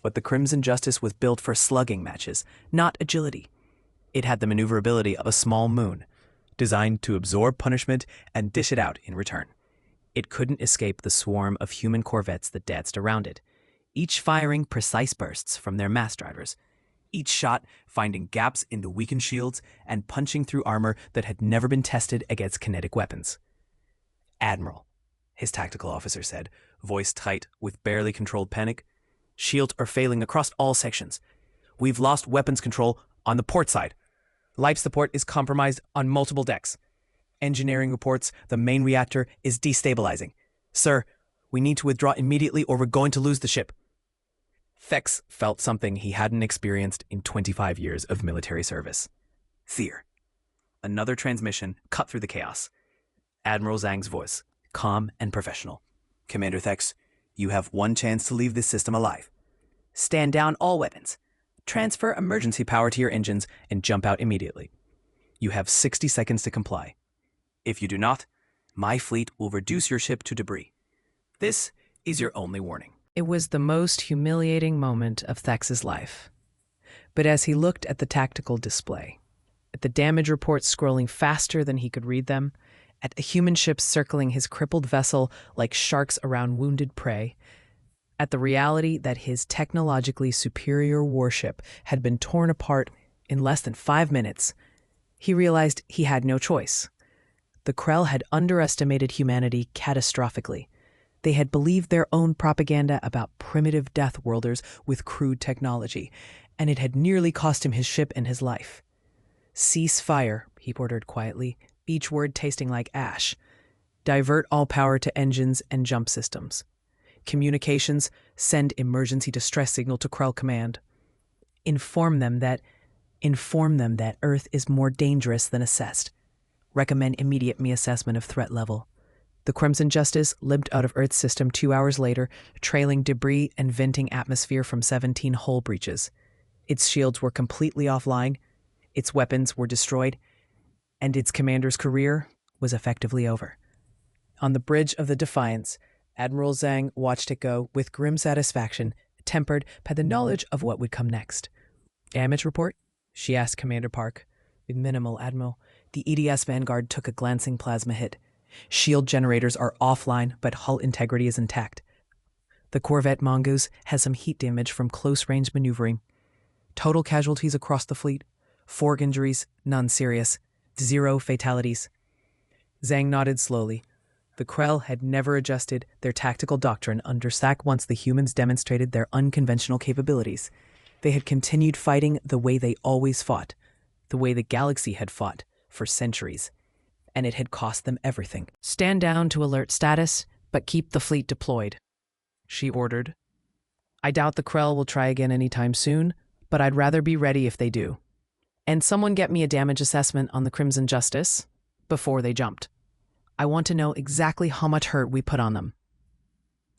S1: But the Crimson Justice was built for slugging matches, not agility. It had the maneuverability of a small moon, designed to absorb punishment and dish it out in return. It couldn't escape the swarm of human corvettes that danced around it, each firing precise bursts from their mast drivers, each shot finding gaps in the weakened shields and punching through armor that had never been tested against kinetic weapons. "Admiral," his tactical officer said, voice tight with barely controlled panic, "shields are failing across all sections. We've lost weapons control on the port side. Life support is compromised on multiple decks. Engineering reports the main reactor is destabilizing. Sir, we need to withdraw immediately or we're going to lose the ship." Thex felt something he hadn't experienced in 25 years of military service. Fear. Another transmission cut through the chaos. Admiral Zhang's voice, calm and professional. "Commander Thex, you have one chance to leave this system alive. Stand down all weapons. Transfer emergency power to your engines and jump out immediately. You have 60 seconds to comply. If you do not, my fleet will reduce your ship to debris. This is your only warning." It was the most humiliating moment of Thex's life. But as he looked at the tactical display, at the damage reports scrolling faster than he could read them, at the human ships circling his crippled vessel like sharks around wounded prey, at the reality that his technologically superior warship had been torn apart in less than 5 minutes, he realized he had no choice. The Krell had underestimated humanity catastrophically. They had believed their own propaganda about primitive death worlders with crude technology, and it had nearly cost him his ship and his life. "Cease fire," he ordered quietly, each word tasting like ash. "Divert all power to engines and jump systems. Communications, send emergency distress signal to Krell Command. Inform them that Earth is more dangerous than assessed. Recommend immediate me-assessment of threat level." The Crimson Justice limped out of Earth's system 2 hours later, trailing debris and venting atmosphere from 17 hull breaches. Its shields were completely offline, its weapons were destroyed, and its commander's career was effectively over. On the bridge of the Defiance, Admiral Zhang watched it go with grim satisfaction, tempered by the knowledge of what would come next. "Damage report?" she asked Commander Park. "With minimal, Admiral. The EDS Vanguard took a glancing plasma hit. Shield generators are offline, but hull integrity is intact. The Corvette Mongoose has some heat damage from close-range maneuvering. Total casualties across the fleet: 4 injuries, none serious, 0 fatalities." Zhang nodded slowly. The Krell had never adjusted their tactical doctrine under SAC once the humans demonstrated their unconventional capabilities. They had continued fighting the way they always fought, the way the galaxy had fought for centuries. And it had cost them everything. "Stand down to alert status, but keep the fleet deployed," she ordered. "I doubt the Krell will try again anytime soon, but I'd rather be ready if they do. And someone get me a damage assessment on the Crimson Justice before they jumped. I want to know exactly how much hurt we put on them."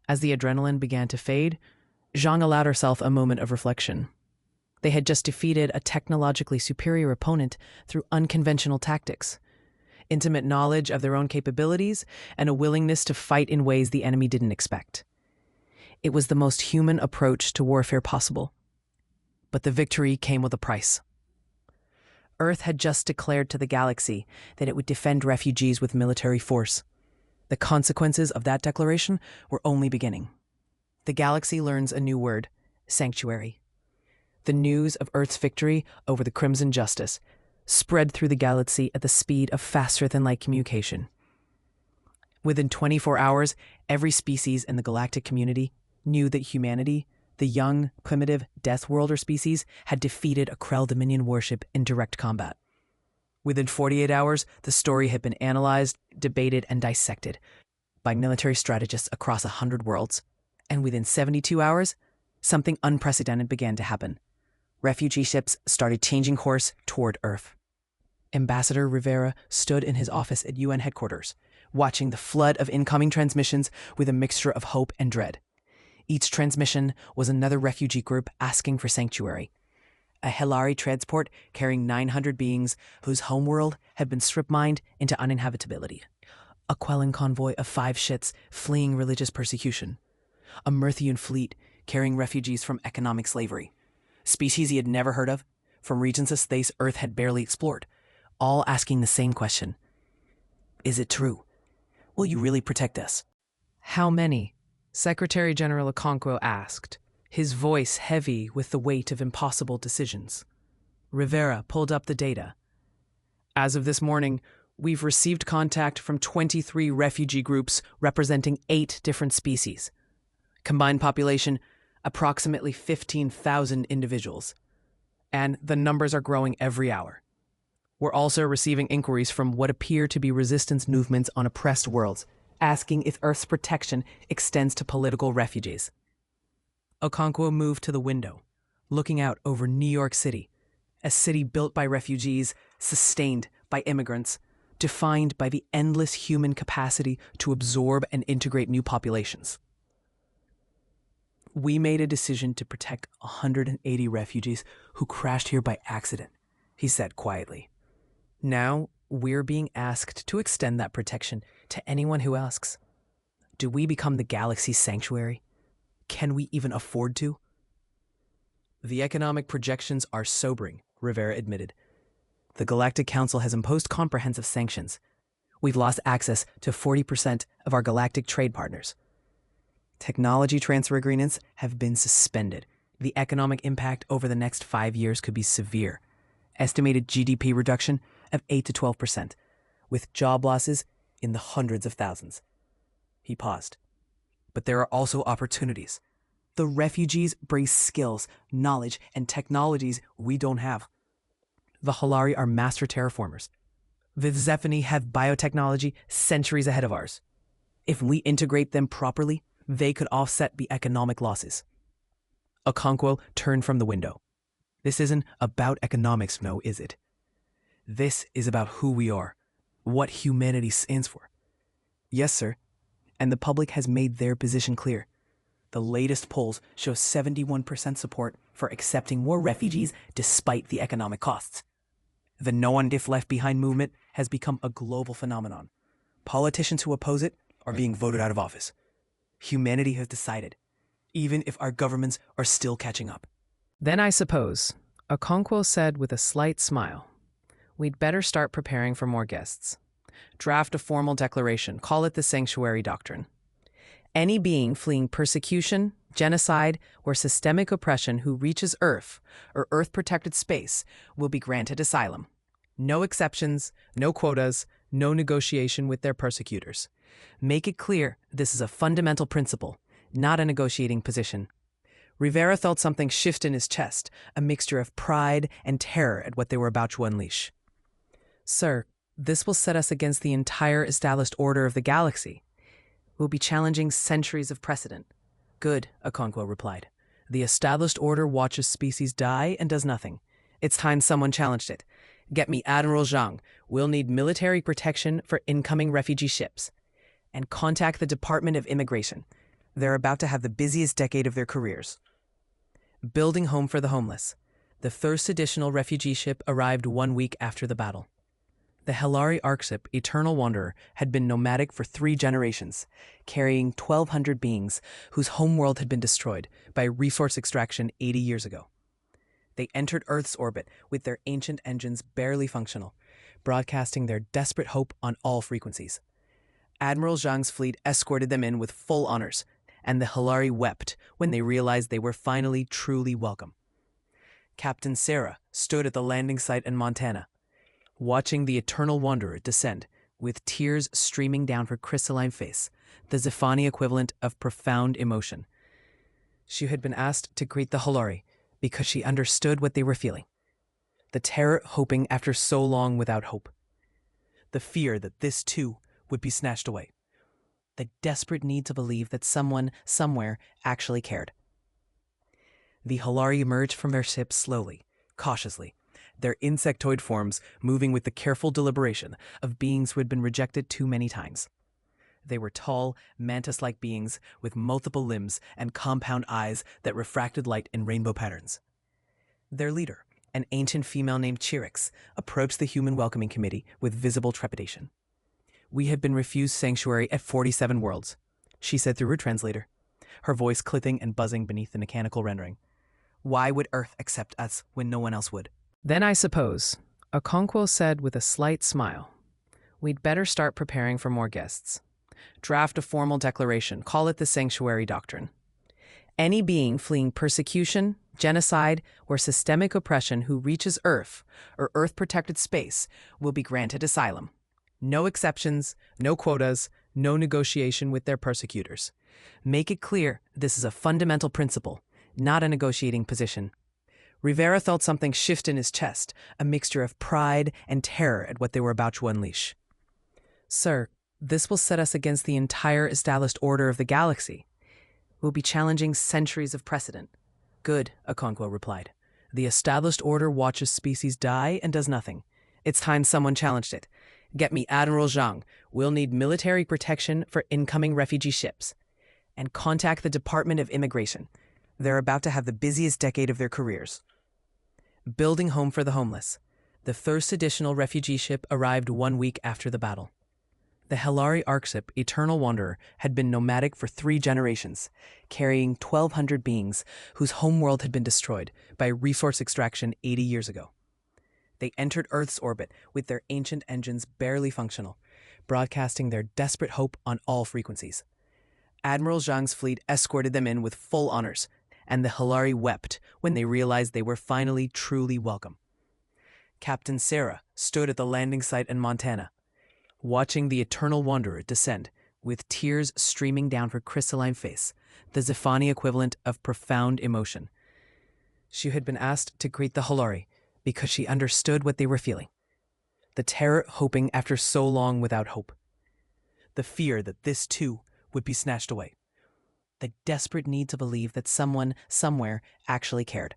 S1: As the adrenaline began to fade, Zhang allowed herself a moment of reflection. They had just defeated a technologically superior opponent through unconventional tactics, intimate knowledge of their own capabilities, and a willingness to fight in ways the enemy didn't expect. It was the most human approach to warfare possible. But the victory came with a price. Earth had just declared to the galaxy that it would defend refugees with military force. The consequences of that declaration were only beginning. The galaxy learns a new word: sanctuary. The news of Earth's victory over the Crimson Justice spread through the galaxy at the speed of faster-than-light communication. Within 24 hours, every species in the galactic community knew that humanity, the young, primitive Death Worlder species, had defeated a Krell Dominion warship in direct combat. Within 48 hours, the story had been analyzed, debated, and dissected by military strategists across 100 worlds. And within 72 hours, something unprecedented began to happen. Refugee ships started changing course toward Earth.
S2: Ambassador Rivera stood in his office at UN headquarters, watching the flood of incoming transmissions with a mixture of hope and dread. Each transmission was another refugee group asking for sanctuary. A Hilari transport carrying 900 beings whose homeworld had been strip-mined into uninhabitability. A quelling convoy of 5 ships fleeing religious persecution. A Myrthian fleet carrying refugees from economic slavery. Species he had never heard of, from regions of space Earth had barely explored, all asking the same question. Is it true? Will you really protect us?
S1: How many? Secretary General Okonkwo asked, his voice heavy with the weight of impossible decisions. Rivera pulled up the data. As of this morning, we've received contact from 23 refugee groups representing 8 different species. Combined population, approximately 15,000 individuals. And the numbers are growing every hour. We're also receiving inquiries from what appear to be resistance movements on oppressed worlds, asking if Earth's protection extends to political refugees. Okonkwo moved to the window, looking out over New York City, a city built by refugees, sustained by immigrants, defined by the endless human capacity to absorb and integrate new populations. We made a decision to protect 180 refugees who crashed here by accident, he said quietly. Now, we're being asked to extend that protection to anyone who asks. Do we become the galaxy's sanctuary? Can we even afford to? The economic projections are sobering, Rivera admitted. The Galactic Council has imposed comprehensive sanctions. We've lost access to 40% of our galactic trade partners. Technology transfer agreements have been suspended. The economic impact over the next 5 years could be severe. Estimated GDP reduction of 8 to 12%, with job losses in the hundreds of thousands. He paused. But there are also opportunities. The refugees bring skills, knowledge, and technologies we don't have. The Hilari are master terraformers. The Zephani have biotechnology centuries ahead of ours. If we integrate them properly, they could offset the economic losses. Okonkwo turned from the window. This isn't about economics, no, is it? This is about who we are, what humanity stands for. Yes, sir, and the public has made their position clear. The latest polls show 71% support for accepting more refugees despite the economic costs. The No One Diff Left Behind movement has become a global phenomenon. Politicians who oppose it are being voted out of office. Humanity has decided, even if our governments are still catching up. Then I suppose, Okonkwo said with a slight smile, we'd better start preparing for more guests. Draft a formal declaration, call it the Sanctuary Doctrine. Any being fleeing persecution, genocide, or systemic oppression who reaches Earth or Earth-protected space will be granted asylum. No exceptions, no quotas, no negotiation with their persecutors. Make it clear this is a fundamental principle, not a negotiating position. Rivera felt something shift in his chest, a mixture of pride and terror at what they were about to unleash. Sir, this will set us against the entire established order of the galaxy. We'll be challenging centuries of precedent. Good, Okonkwo replied. The established order watches species die and does nothing. It's time someone challenged it. Get me Admiral Zhang. We'll need military protection for incoming refugee ships. And contact the Department of Immigration. They're about to have the busiest decade of their careers. Building home for the homeless. The first additional refugee ship arrived 1 week after the battle. The Hilari Arkship, Eternal Wanderer, had been nomadic for 3 generations, carrying 1,200 beings whose homeworld had been destroyed by resource extraction 80 years ago. They entered Earth's orbit with their ancient engines barely functional, broadcasting their desperate hope on all frequencies. Admiral Zhang's fleet escorted them in with full honors, and the Hilari wept when they realized they were finally truly welcome. Captain Sarah stood at the landing site in Montana, watching the Eternal Wanderer descend, with tears streaming down her crystalline face, the Zephani equivalent of profound emotion. She had been asked to greet the Hilari because she understood what they were feeling. The terror hoping after so long without hope. The fear that this too would be snatched away. The desperate need to believe that someone, somewhere, actually cared. The Hilari emerged from their ship slowly, cautiously,
S2: their insectoid forms moving with the careful deliberation of beings who had been rejected too many times. They were tall, mantis-like beings with multiple limbs and compound eyes that refracted light in rainbow patterns. Their leader, an ancient female named Chirix, approached the human welcoming committee with visible trepidation. "We have been refused sanctuary at 47 worlds," she said through her translator, her voice clicking and buzzing beneath the mechanical rendering. "Why would Earth accept us when no one else would?"
S1: "Then I suppose," Okonkwo said with a slight smile, "we'd better start preparing for more guests. Draft a formal declaration, call it the Sanctuary Doctrine. Any being fleeing persecution, genocide, or systemic oppression who reaches Earth or Earth-protected space will be granted asylum. No exceptions, no quotas, no negotiation with their persecutors. Make it clear this is a fundamental principle, not a negotiating position." Rivera felt something shift in his chest, a mixture of pride and terror at what they were about to unleash. "Sir, this will set us against the entire established order of the galaxy. We'll be challenging centuries of precedent." "Good," Okonkwo replied. "The established order watches species die and does nothing. It's time someone challenged it. Get me Admiral Zhang. We'll need military protection for incoming refugee ships. And contact the Department of Immigration. They're about to have the busiest decade of their careers." Building home for the homeless. The first additional refugee ship arrived 1 week after the battle. The Helari Arkship, Eternal Wanderer, had been nomadic for 3 generations, carrying 1,200 beings whose homeworld had been destroyed by resource extraction 80 years ago. They entered Earth's orbit with their ancient engines barely functional, broadcasting their desperate hope on all frequencies. Admiral Zhang's fleet escorted them in with full honors, and the Helari wept when they realized they were finally truly welcome. Captain Sarah stood at the landing site in Montana, watching the Eternal Wanderer descend with tears streaming down her crystalline face, the Zephani equivalent of profound emotion. She had been asked to greet the Helari because she understood what they were feeling. The terror hoping after so long without hope. The fear that this too would be snatched away. The desperate need to believe that someone, somewhere, actually cared.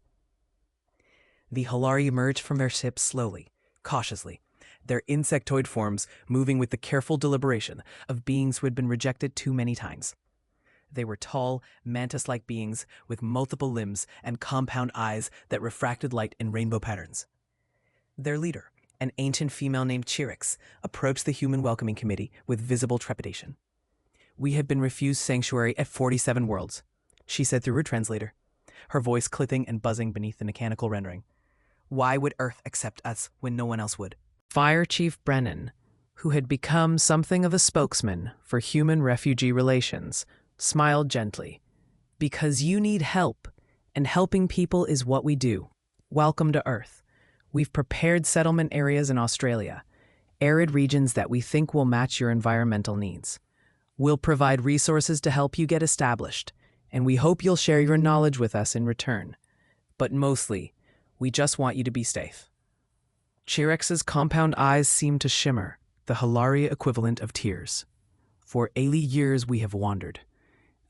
S1: The Helari emerged from their ship slowly, cautiously, their insectoid forms moving with the careful deliberation of beings who had been rejected too many times. They were tall, mantis-like beings with multiple limbs and compound eyes that refracted light in rainbow patterns. Their leader, an ancient female named Chirix, approached the human welcoming committee with visible trepidation. "We have been refused sanctuary at 47 worlds," she said through her translator, her voice clicking and buzzing beneath the mechanical rendering. "Why would Earth accept us when no one else would?" Fire Chief Brennan, who had become something of a spokesman for human refugee relations, smiled gently. "Because you need help, and helping people is what we do. Welcome to Earth. We've prepared settlement areas in Australia, arid regions that we think will match your environmental needs. We'll provide resources to help you get established, and we hope you'll share your knowledge with us in return. But mostly, we just want you to be safe." Chirix's compound eyes seemed to shimmer, the Helari equivalent of tears. "For 80 years we have wandered.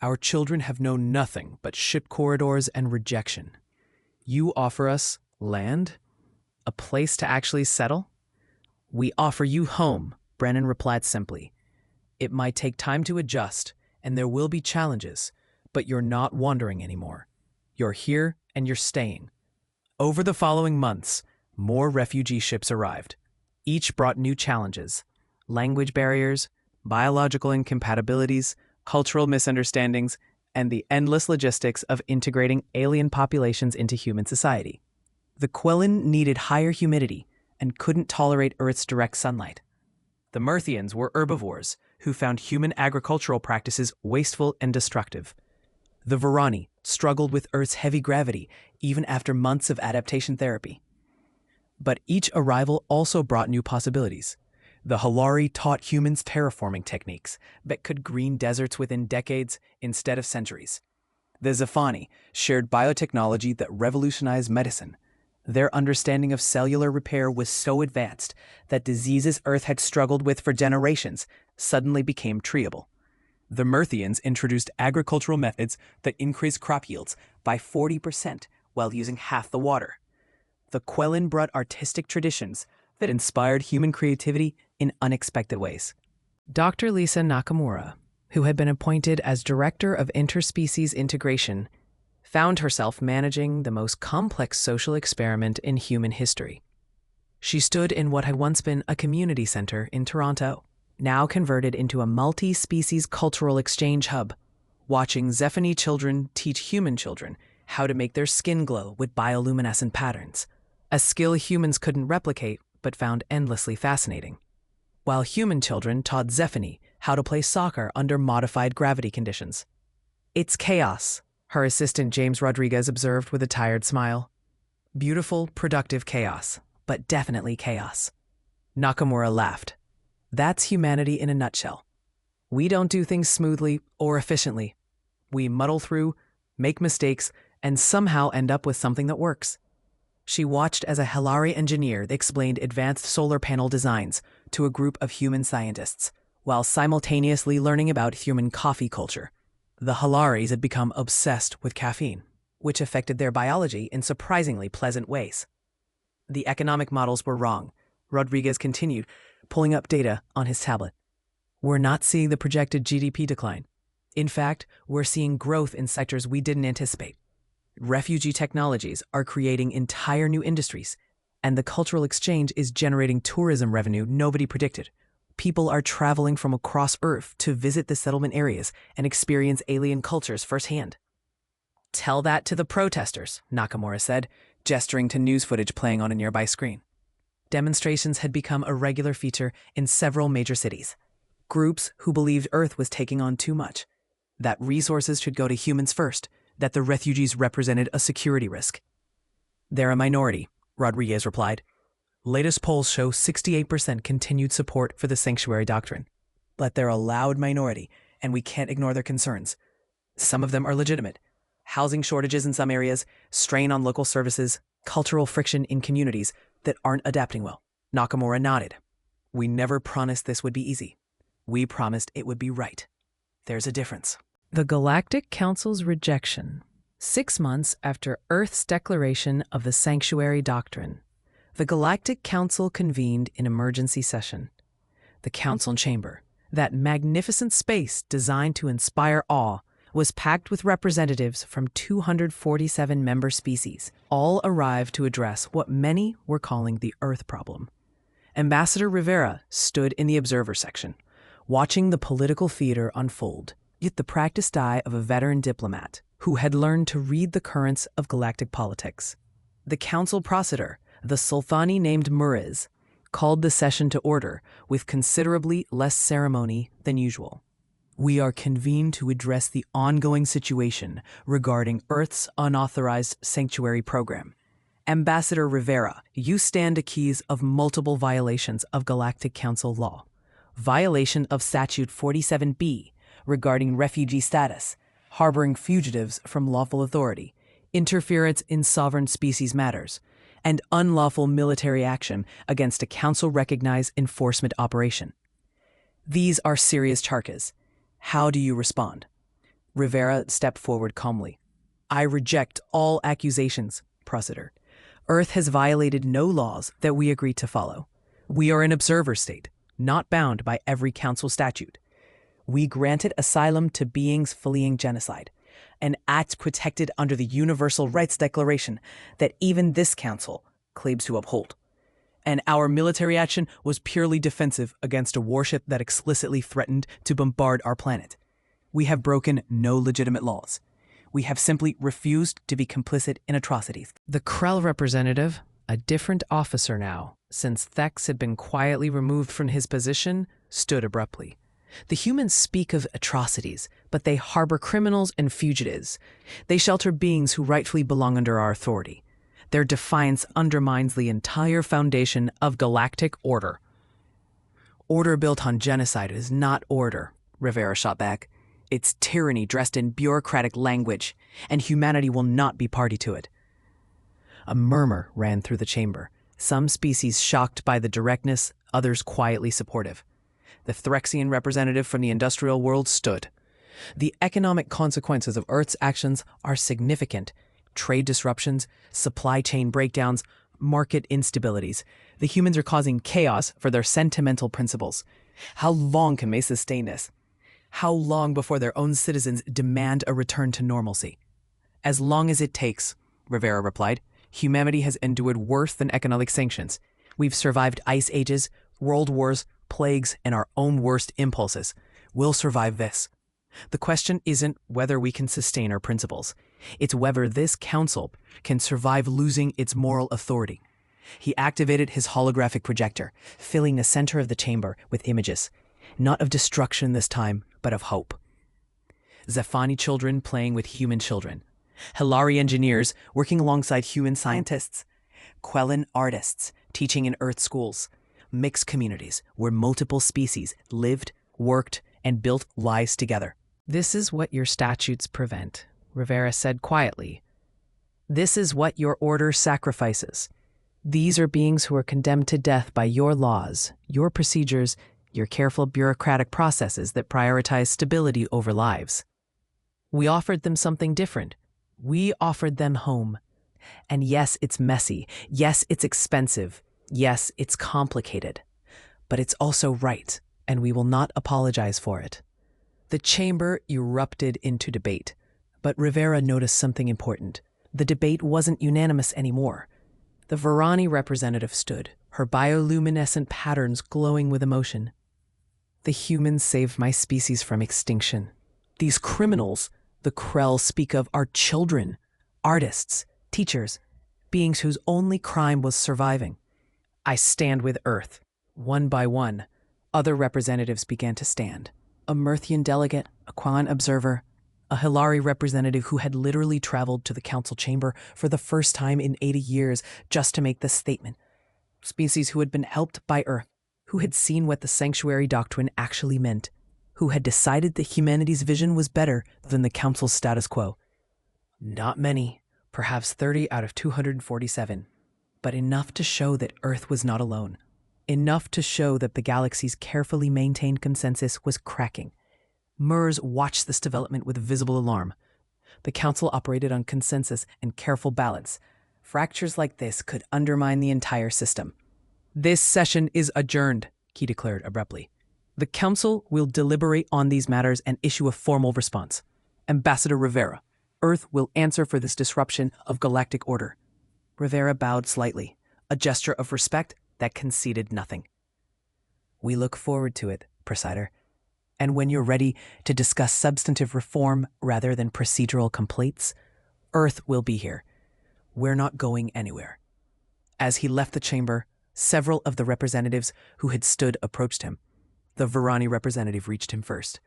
S1: Our children have known nothing but ship corridors and rejection. You offer us land? A place to actually settle?" "We offer you home," Brennan replied simply. "It might take time to adjust, and there will be challenges, but you're not wandering anymore. You're here and you're staying." Over the following months, more refugee ships arrived. Each brought new challenges: language barriers, biological incompatibilities, cultural misunderstandings, and the endless logistics of integrating alien populations into human society. The Quellan needed higher humidity and couldn't tolerate Earth's direct sunlight. The Murthians were herbivores who found human agricultural practices wasteful and destructive. The Varani struggled with Earth's heavy gravity even after months of adaptation therapy. But each arrival also brought new possibilities. The Helari taught humans terraforming techniques that could green deserts within decades instead of centuries. The Zephani shared biotechnology that revolutionized medicine. Their understanding of cellular repair was so advanced that diseases Earth had struggled with for generations suddenly became treatable. The Murthians introduced agricultural methods that increased crop yields by 40% while using half the water.
S2: the Quellen brought artistic traditions that inspired human creativity in unexpected ways.
S1: Dr. Lisa Nakamura, who had been appointed as Director of Interspecies Integration, found herself managing the most complex social experiment in human history. She stood in what had once been a community center in Toronto, now converted into a multi-species cultural exchange hub, watching Zephany children teach human children how to make their skin glow with bioluminescent patterns, a skill humans couldn't replicate but found endlessly fascinating, while human children taught Zephany how to play soccer under modified gravity conditions. "It's chaos," her assistant James Rodriguez observed with a tired smile. "Beautiful, productive chaos, but definitely chaos." Nakamura laughed. "That's humanity in a nutshell. We don't do things smoothly or efficiently. We muddle through, make mistakes, and somehow end up with something that works." She watched as a Hilary engineer explained advanced solar panel designs to a group of human scientists, while simultaneously learning about human coffee culture. The Hilarys had become obsessed with caffeine, which affected their biology in surprisingly pleasant ways. "The economic models were wrong," Rodriguez continued, pulling up data on his tablet. "We're not seeing the projected GDP decline. In fact, we're seeing growth in sectors we didn't anticipate. Refugee technologies are creating entire new industries, and the cultural exchange is generating tourism revenue nobody predicted. People are traveling from across Earth to visit the settlement areas and experience alien cultures firsthand." "Tell that to the protesters," Nakamura said, gesturing to news footage playing on a nearby screen. Demonstrations had become a regular feature in several major cities. Groups who believed Earth was taking on too much, that resources should go to humans first, that the refugees represented a security risk. "They're a minority," Rodriguez replied. "Latest polls show 68% continued support for the sanctuary doctrine. But they're a loud minority, and we can't ignore their concerns. Some of them are legitimate. Housing shortages in some areas, strain on local services, cultural friction in communities that aren't adapting well." Nakamura nodded. "We never promised this would be easy. We promised it would be right. There's a difference." The Galactic Council's rejection. 6 months after Earth's declaration of the Sanctuary Doctrine, the Galactic Council convened in emergency session. The Council Chamber, that magnificent space designed to inspire awe, was packed with representatives from 247 member species. All arrived to address what many were calling the Earth problem. Ambassador Rivera stood in the observer section, watching the political theater unfold, yet the practiced eye of a veteran diplomat who had learned to read the currents of galactic politics. The council procedure, the Sultani named Muriz, called the session to order with considerably less ceremony than usual. "We are convened to address the ongoing situation regarding Earth's unauthorized sanctuary program. Ambassador Rivera, you stand accused of multiple violations of Galactic Council law. Violation of Statute 47B regarding refugee status, harboring fugitives from lawful authority, interference in sovereign species matters, and unlawful military action against a council-recognized enforcement operation. These are serious charges. How do you respond?" Rivera stepped forward calmly. "I reject all accusations, Procedure. Earth has violated no laws that we agreed to follow. We are an observer state, not bound by every council statute. We granted asylum to beings fleeing genocide, an act protected under the Universal Rights Declaration that even this council claims to uphold. And our military action was purely defensive against a warship that explicitly threatened to bombard our planet. We have broken no legitimate laws. We have simply refused to be complicit in atrocities." The Krell representative, a different officer now, since Thex had been quietly removed from his position, stood abruptly. "The humans speak of atrocities, but they harbor criminals and fugitives. They shelter beings who rightfully belong under our authority. Their defiance undermines the entire foundation of galactic order." "Order built on genocide is not order," Rivera shot back. "It's tyranny dressed in bureaucratic language, and humanity will not be party to it." A murmur ran through the chamber, some species shocked by the directness, others quietly supportive. The Threxian representative from the industrial world stood. "The economic consequences of Earth's actions are significant. Trade disruptions, supply chain breakdowns,
S2: market instabilities. The humans are causing chaos for their sentimental principles. How long can they sustain this? How long before their own citizens demand a return to normalcy? As long as it takes, Rivera replied. Humanity has endured worse than economic sanctions. We've survived ice ages, world wars, plagues, and our own worst impulses. We'll survive this. The question isn't whether we can sustain our principles. It's whether this council can survive losing its moral authority. He activated his holographic projector, filling the center of the chamber with images, not of destruction this time, but of hope. Zephani children playing with human children. Hilari engineers working alongside human scientists. Quellan artists teaching in Earth schools. Mixed communities where multiple species lived, worked, and built lives together.
S1: This is what your statutes prevent, Rivera said quietly. This is what your order sacrifices. These are beings who are condemned to death by your laws, your procedures, your careful bureaucratic processes that prioritize stability over lives. We offered them something different. We offered them home. And yes, it's messy. Yes, it's expensive. Yes, it's complicated. But it's also right, and we will not apologize for it. The chamber erupted into debate, but Rivera noticed something important. The debate wasn't unanimous anymore. The Varani representative stood, her bioluminescent patterns glowing with emotion. The humans saved my species from extinction. These criminals the Krell speak of are children, artists, teachers, beings whose only crime was surviving. I stand with Earth. One by one, other representatives began to stand. A Murthian delegate, a Quellan observer, a Hilari representative who had literally traveled to the council chamber for the first time in 80 years just to make this statement. Species who had been helped by Earth, who had seen what the sanctuary doctrine actually meant, who had decided that humanity's vision was better than the council's status quo. Not many, perhaps 30 out of 247, but enough to show that Earth was not alone. Enough to show that the galaxy's carefully maintained consensus was cracking. MERS watched this development with visible alarm. The council operated on consensus and careful balance. Fractures like this could undermine the entire system. This session is adjourned, he declared abruptly. The council will deliberate on these matters and issue a formal response. Ambassador Rivera, Earth will answer for this disruption of galactic order. Rivera bowed slightly, a gesture of respect that conceded nothing. We look forward to it, Presider. And when you're ready to discuss substantive reform rather than procedural complaints, Earth will be here. We're not going anywhere. As he left the chamber, several of the representatives who had stood approached him. The Varani representative reached him first.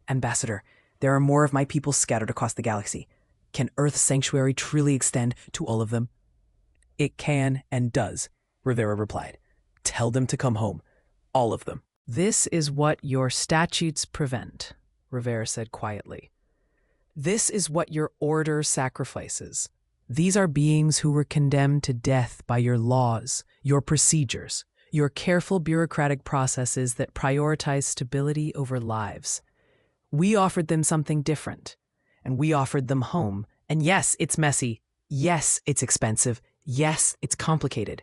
S1: Ambassador, there are more of my people scattered across the galaxy. Can Earth's sanctuary truly extend to all of them? It can and does, Rivera replied. Tell them to come home. All of them. This is what your statutes prevent, Rivera said quietly. This is what your order sacrifices. These are beings who were condemned to death by your laws, your procedures, your careful bureaucratic processes that prioritize stability over lives. We offered them something different, and we offered them home. And yes, it's messy. Yes, it's expensive. Yes, it's complicated.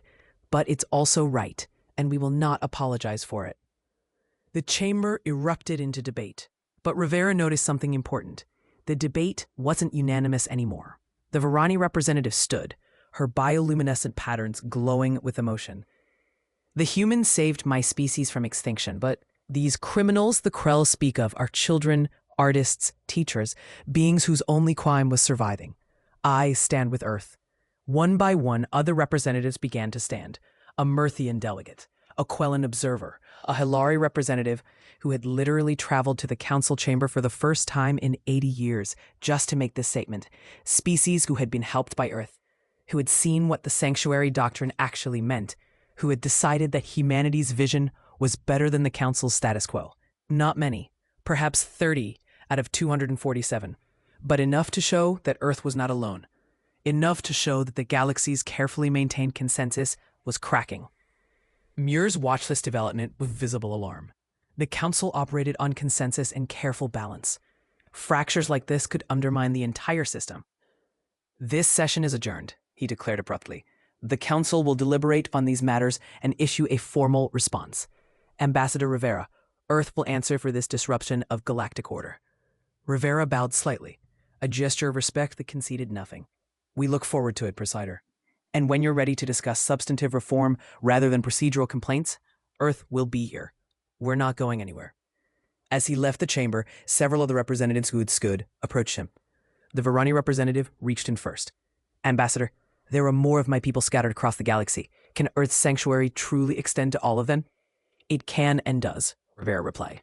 S1: But it's also right, and we will not apologize for it. The chamber erupted into debate, but Rivera noticed something important. The debate wasn't unanimous anymore. The Varani representative stood, her bioluminescent patterns glowing with emotion. The humans saved my species from extinction, but these criminals the Krell speak of are children, artists, teachers, beings whose only crime was surviving. I stand with Earth. One by one, other representatives began to stand. A Murthian delegate, a Quellan observer, a Hilari representative who had literally traveled to the council chamber for the first time in 80 years just to make this statement. Species who had been helped by Earth, who had seen what the sanctuary doctrine actually meant, who had decided that humanity's vision was better than the council's status quo. Not many, perhaps 30 out of 247, but enough to show that Earth was not alone. Enough to show that the galaxy's carefully maintained consensus was cracking. MERS watched this development with visible alarm. The council operated on consensus and careful balance. Fractures like this could undermine the entire system. This session is adjourned, he declared abruptly.
S2: The Council will deliberate on these matters and issue a formal response. Ambassador Rivera, Earth will answer for this disruption of galactic order. Rivera bowed slightly, a gesture of respect that conceded nothing. We look forward to it, Presider. And when you're ready to discuss substantive reform rather than procedural complaints, Earth will be here. We're not going anywhere. As he left the chamber, several of the representatives who had stood approached him. The Varani representative reached in first. Ambassador, there are more of my people scattered across the galaxy. Can Earth's sanctuary truly extend to all of them? It can and does, Rivera replied.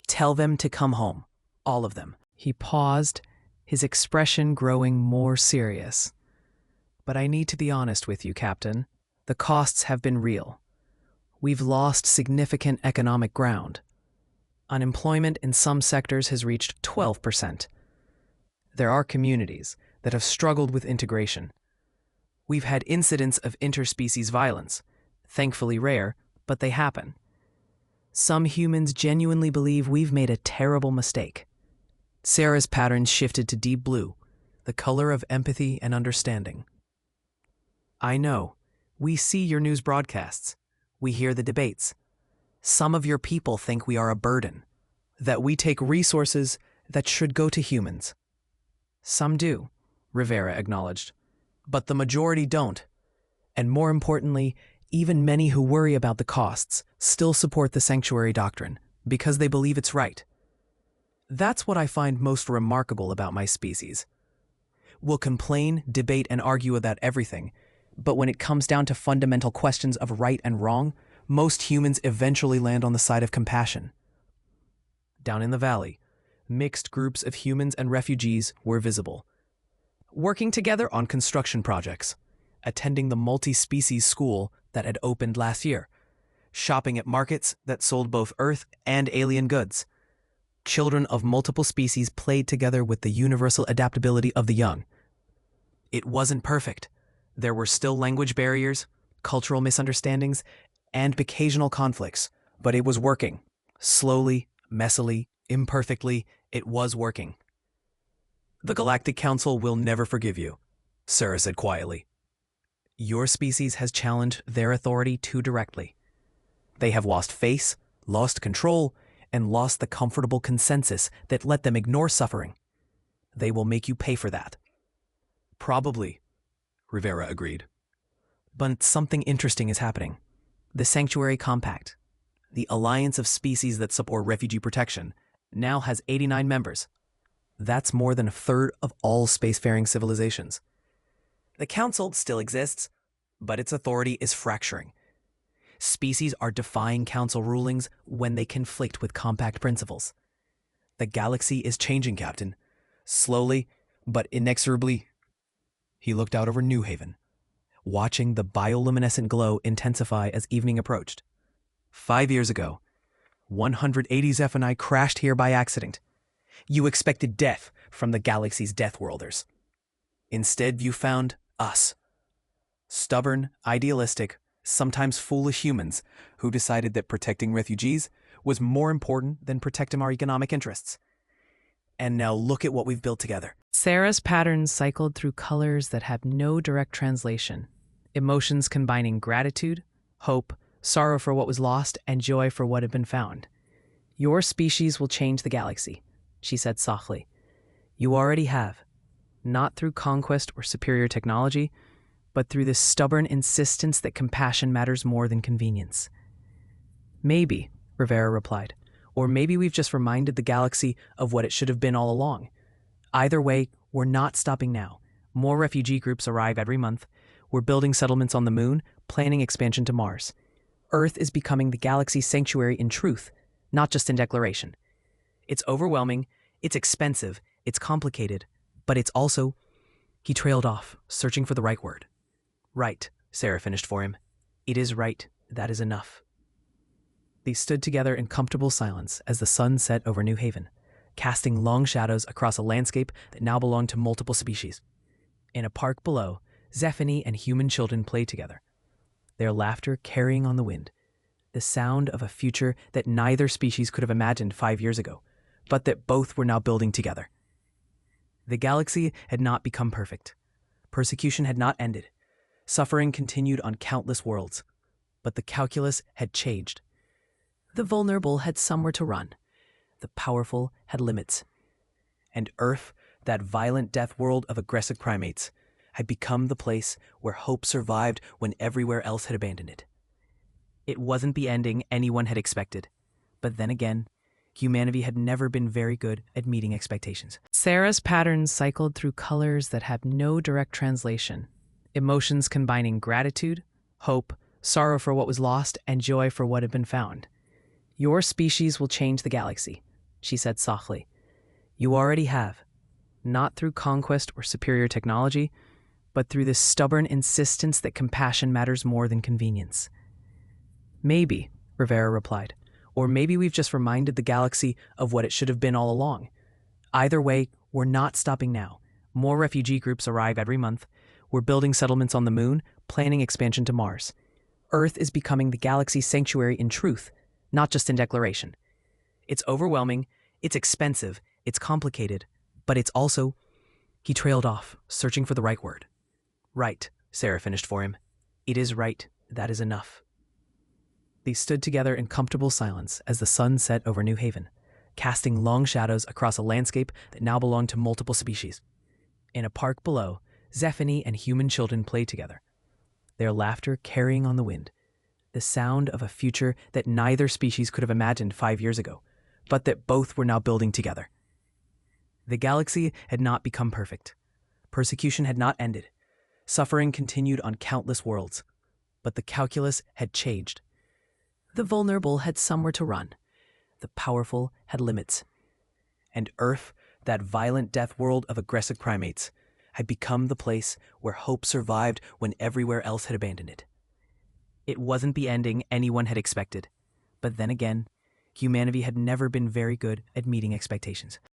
S2: Tell them to come home. All of them.
S1: He paused, his expression growing more serious. But I need to be honest with you, Captain. The costs have been real. We've lost significant economic ground. Unemployment in some sectors has reached 12%. There are communities that have struggled with integration. We've had incidents of interspecies violence, thankfully rare, but they happen. Some humans genuinely believe we've made a terrible mistake. Sarah's patterns shifted to deep blue, the color of empathy and understanding. I know. We see your news broadcasts. We hear the debates. Some of your people think we are a burden, that we take resources that should go to humans. Some do, Rivera acknowledged, but the majority don't. And more importantly, even many who worry about the costs still support the sanctuary doctrine because they believe it's right. That's what I find most remarkable about my species. We'll complain, debate, and argue about everything, but when it comes down to fundamental questions of right and wrong, most humans eventually land on the side of compassion. Down in the valley, mixed groups of humans and refugees were visible, working together on construction projects, attending the multi-species school that had opened last year, shopping at markets that sold both Earth and alien goods. Children of multiple species played together with the universal adaptability of the young. It wasn't perfect. There were still language barriers, cultural misunderstandings, and occasional conflicts, but it was working. Slowly, messily, imperfectly, it was working. The Galactic Council will never forgive you, Sarah said quietly. Your species has challenged their authority too directly. They have lost face, lost control, and lost the comfortable consensus that let them ignore suffering. They will make you pay for that. Probably, Rivera agreed. But something interesting is happening. The Sanctuary Compact, the alliance of species that support refugee protection, now has 89 members. That's more than a third of all spacefaring civilizations. The Council still exists, but its authority is fracturing. Species are defying Council rulings when they conflict with Compact principles. The galaxy is changing, Captain. Slowly, but inexorably. He looked out over New Haven, watching the bioluminescent glow intensify as evening approached. 5 years ago, 180 Zephani crashed here by accident. You expected death from the galaxy's death worlders. Instead, you found us. Stubborn, idealistic, sometimes foolish humans who decided that protecting refugees was more important than protecting our economic interests. And now look at what we've built together. Sarah's patterns cycled through colors that had no direct translation, emotions combining gratitude, hope, sorrow for what was lost, and joy for what had been found. Your species will change the galaxy, she said softly. You already have, not through conquest or superior technology, but through the stubborn insistence that compassion matters more than convenience. Maybe, Rivera replied, or maybe we've just reminded the galaxy of what it should have been all along. Either way, we're not stopping now. More refugee groups arrive every month. We're building settlements on the moon, planning expansion to Mars. Earth is becoming the galaxy's sanctuary in truth, not just in declaration. It's overwhelming, it's expensive, it's complicated, but it's also... He trailed off, searching for the right word. Right, Sarah finished for him. It is right. That is enough. They stood together in comfortable silence as the sun set over New Haven, casting long shadows across a landscape that now belonged to multiple species. In a park below, Zephani and human children played together, their laughter carrying on the wind, the sound of a future that neither species could have imagined 5 years ago, but that both were now building together. The galaxy had not become perfect. Persecution had not ended.
S2: Suffering continued on countless worlds, but the calculus had changed.
S1: The vulnerable had somewhere to run.
S2: The powerful had limits. And Earth, that violent death world of aggressive primates, had become the place where hope survived when everywhere else had abandoned it. It wasn't the ending anyone had expected, but then again, humanity had never been very good at meeting expectations.
S1: Sarah's patterns cycled through colors that had no direct translation, emotions combining gratitude, hope, sorrow for what was lost, and joy for what had been found. "Your species will change the galaxy," she said softly. "You already have, not through conquest or superior technology, but through the stubborn insistence that compassion matters more than convenience." "Maybe," Rivera replied, "or maybe we've just reminded the galaxy of what it should have been all along. Either way, we're not stopping now. More refugee groups arrive every month. We're building settlements on the moon, planning expansion to Mars. Earth is becoming the galaxy's sanctuary in truth, not just in declaration. It's overwhelming, it's expensive, it's complicated, but it's also—" He trailed off, searching for the right word. "Right," Sarah finished for him. "It is right. That is enough." They stood together in comfortable silence as the sun set over New Haven, casting long shadows across a landscape that now belonged to multiple species. In a park below, Zephany and human children played together, their laughter carrying on the wind, the sound of a future that neither species could have imagined 5 years ago, but that both were now building together. The galaxy had not become perfect. Persecution had not ended. Suffering continued on countless worlds, but the calculus had changed. The vulnerable had somewhere to run. The powerful had limits. And Earth, that violent death world of aggressive primates, had become the place where hope survived when everywhere else had abandoned it. It wasn't the ending anyone had expected, but then again, humanity had never been very good at meeting expectations.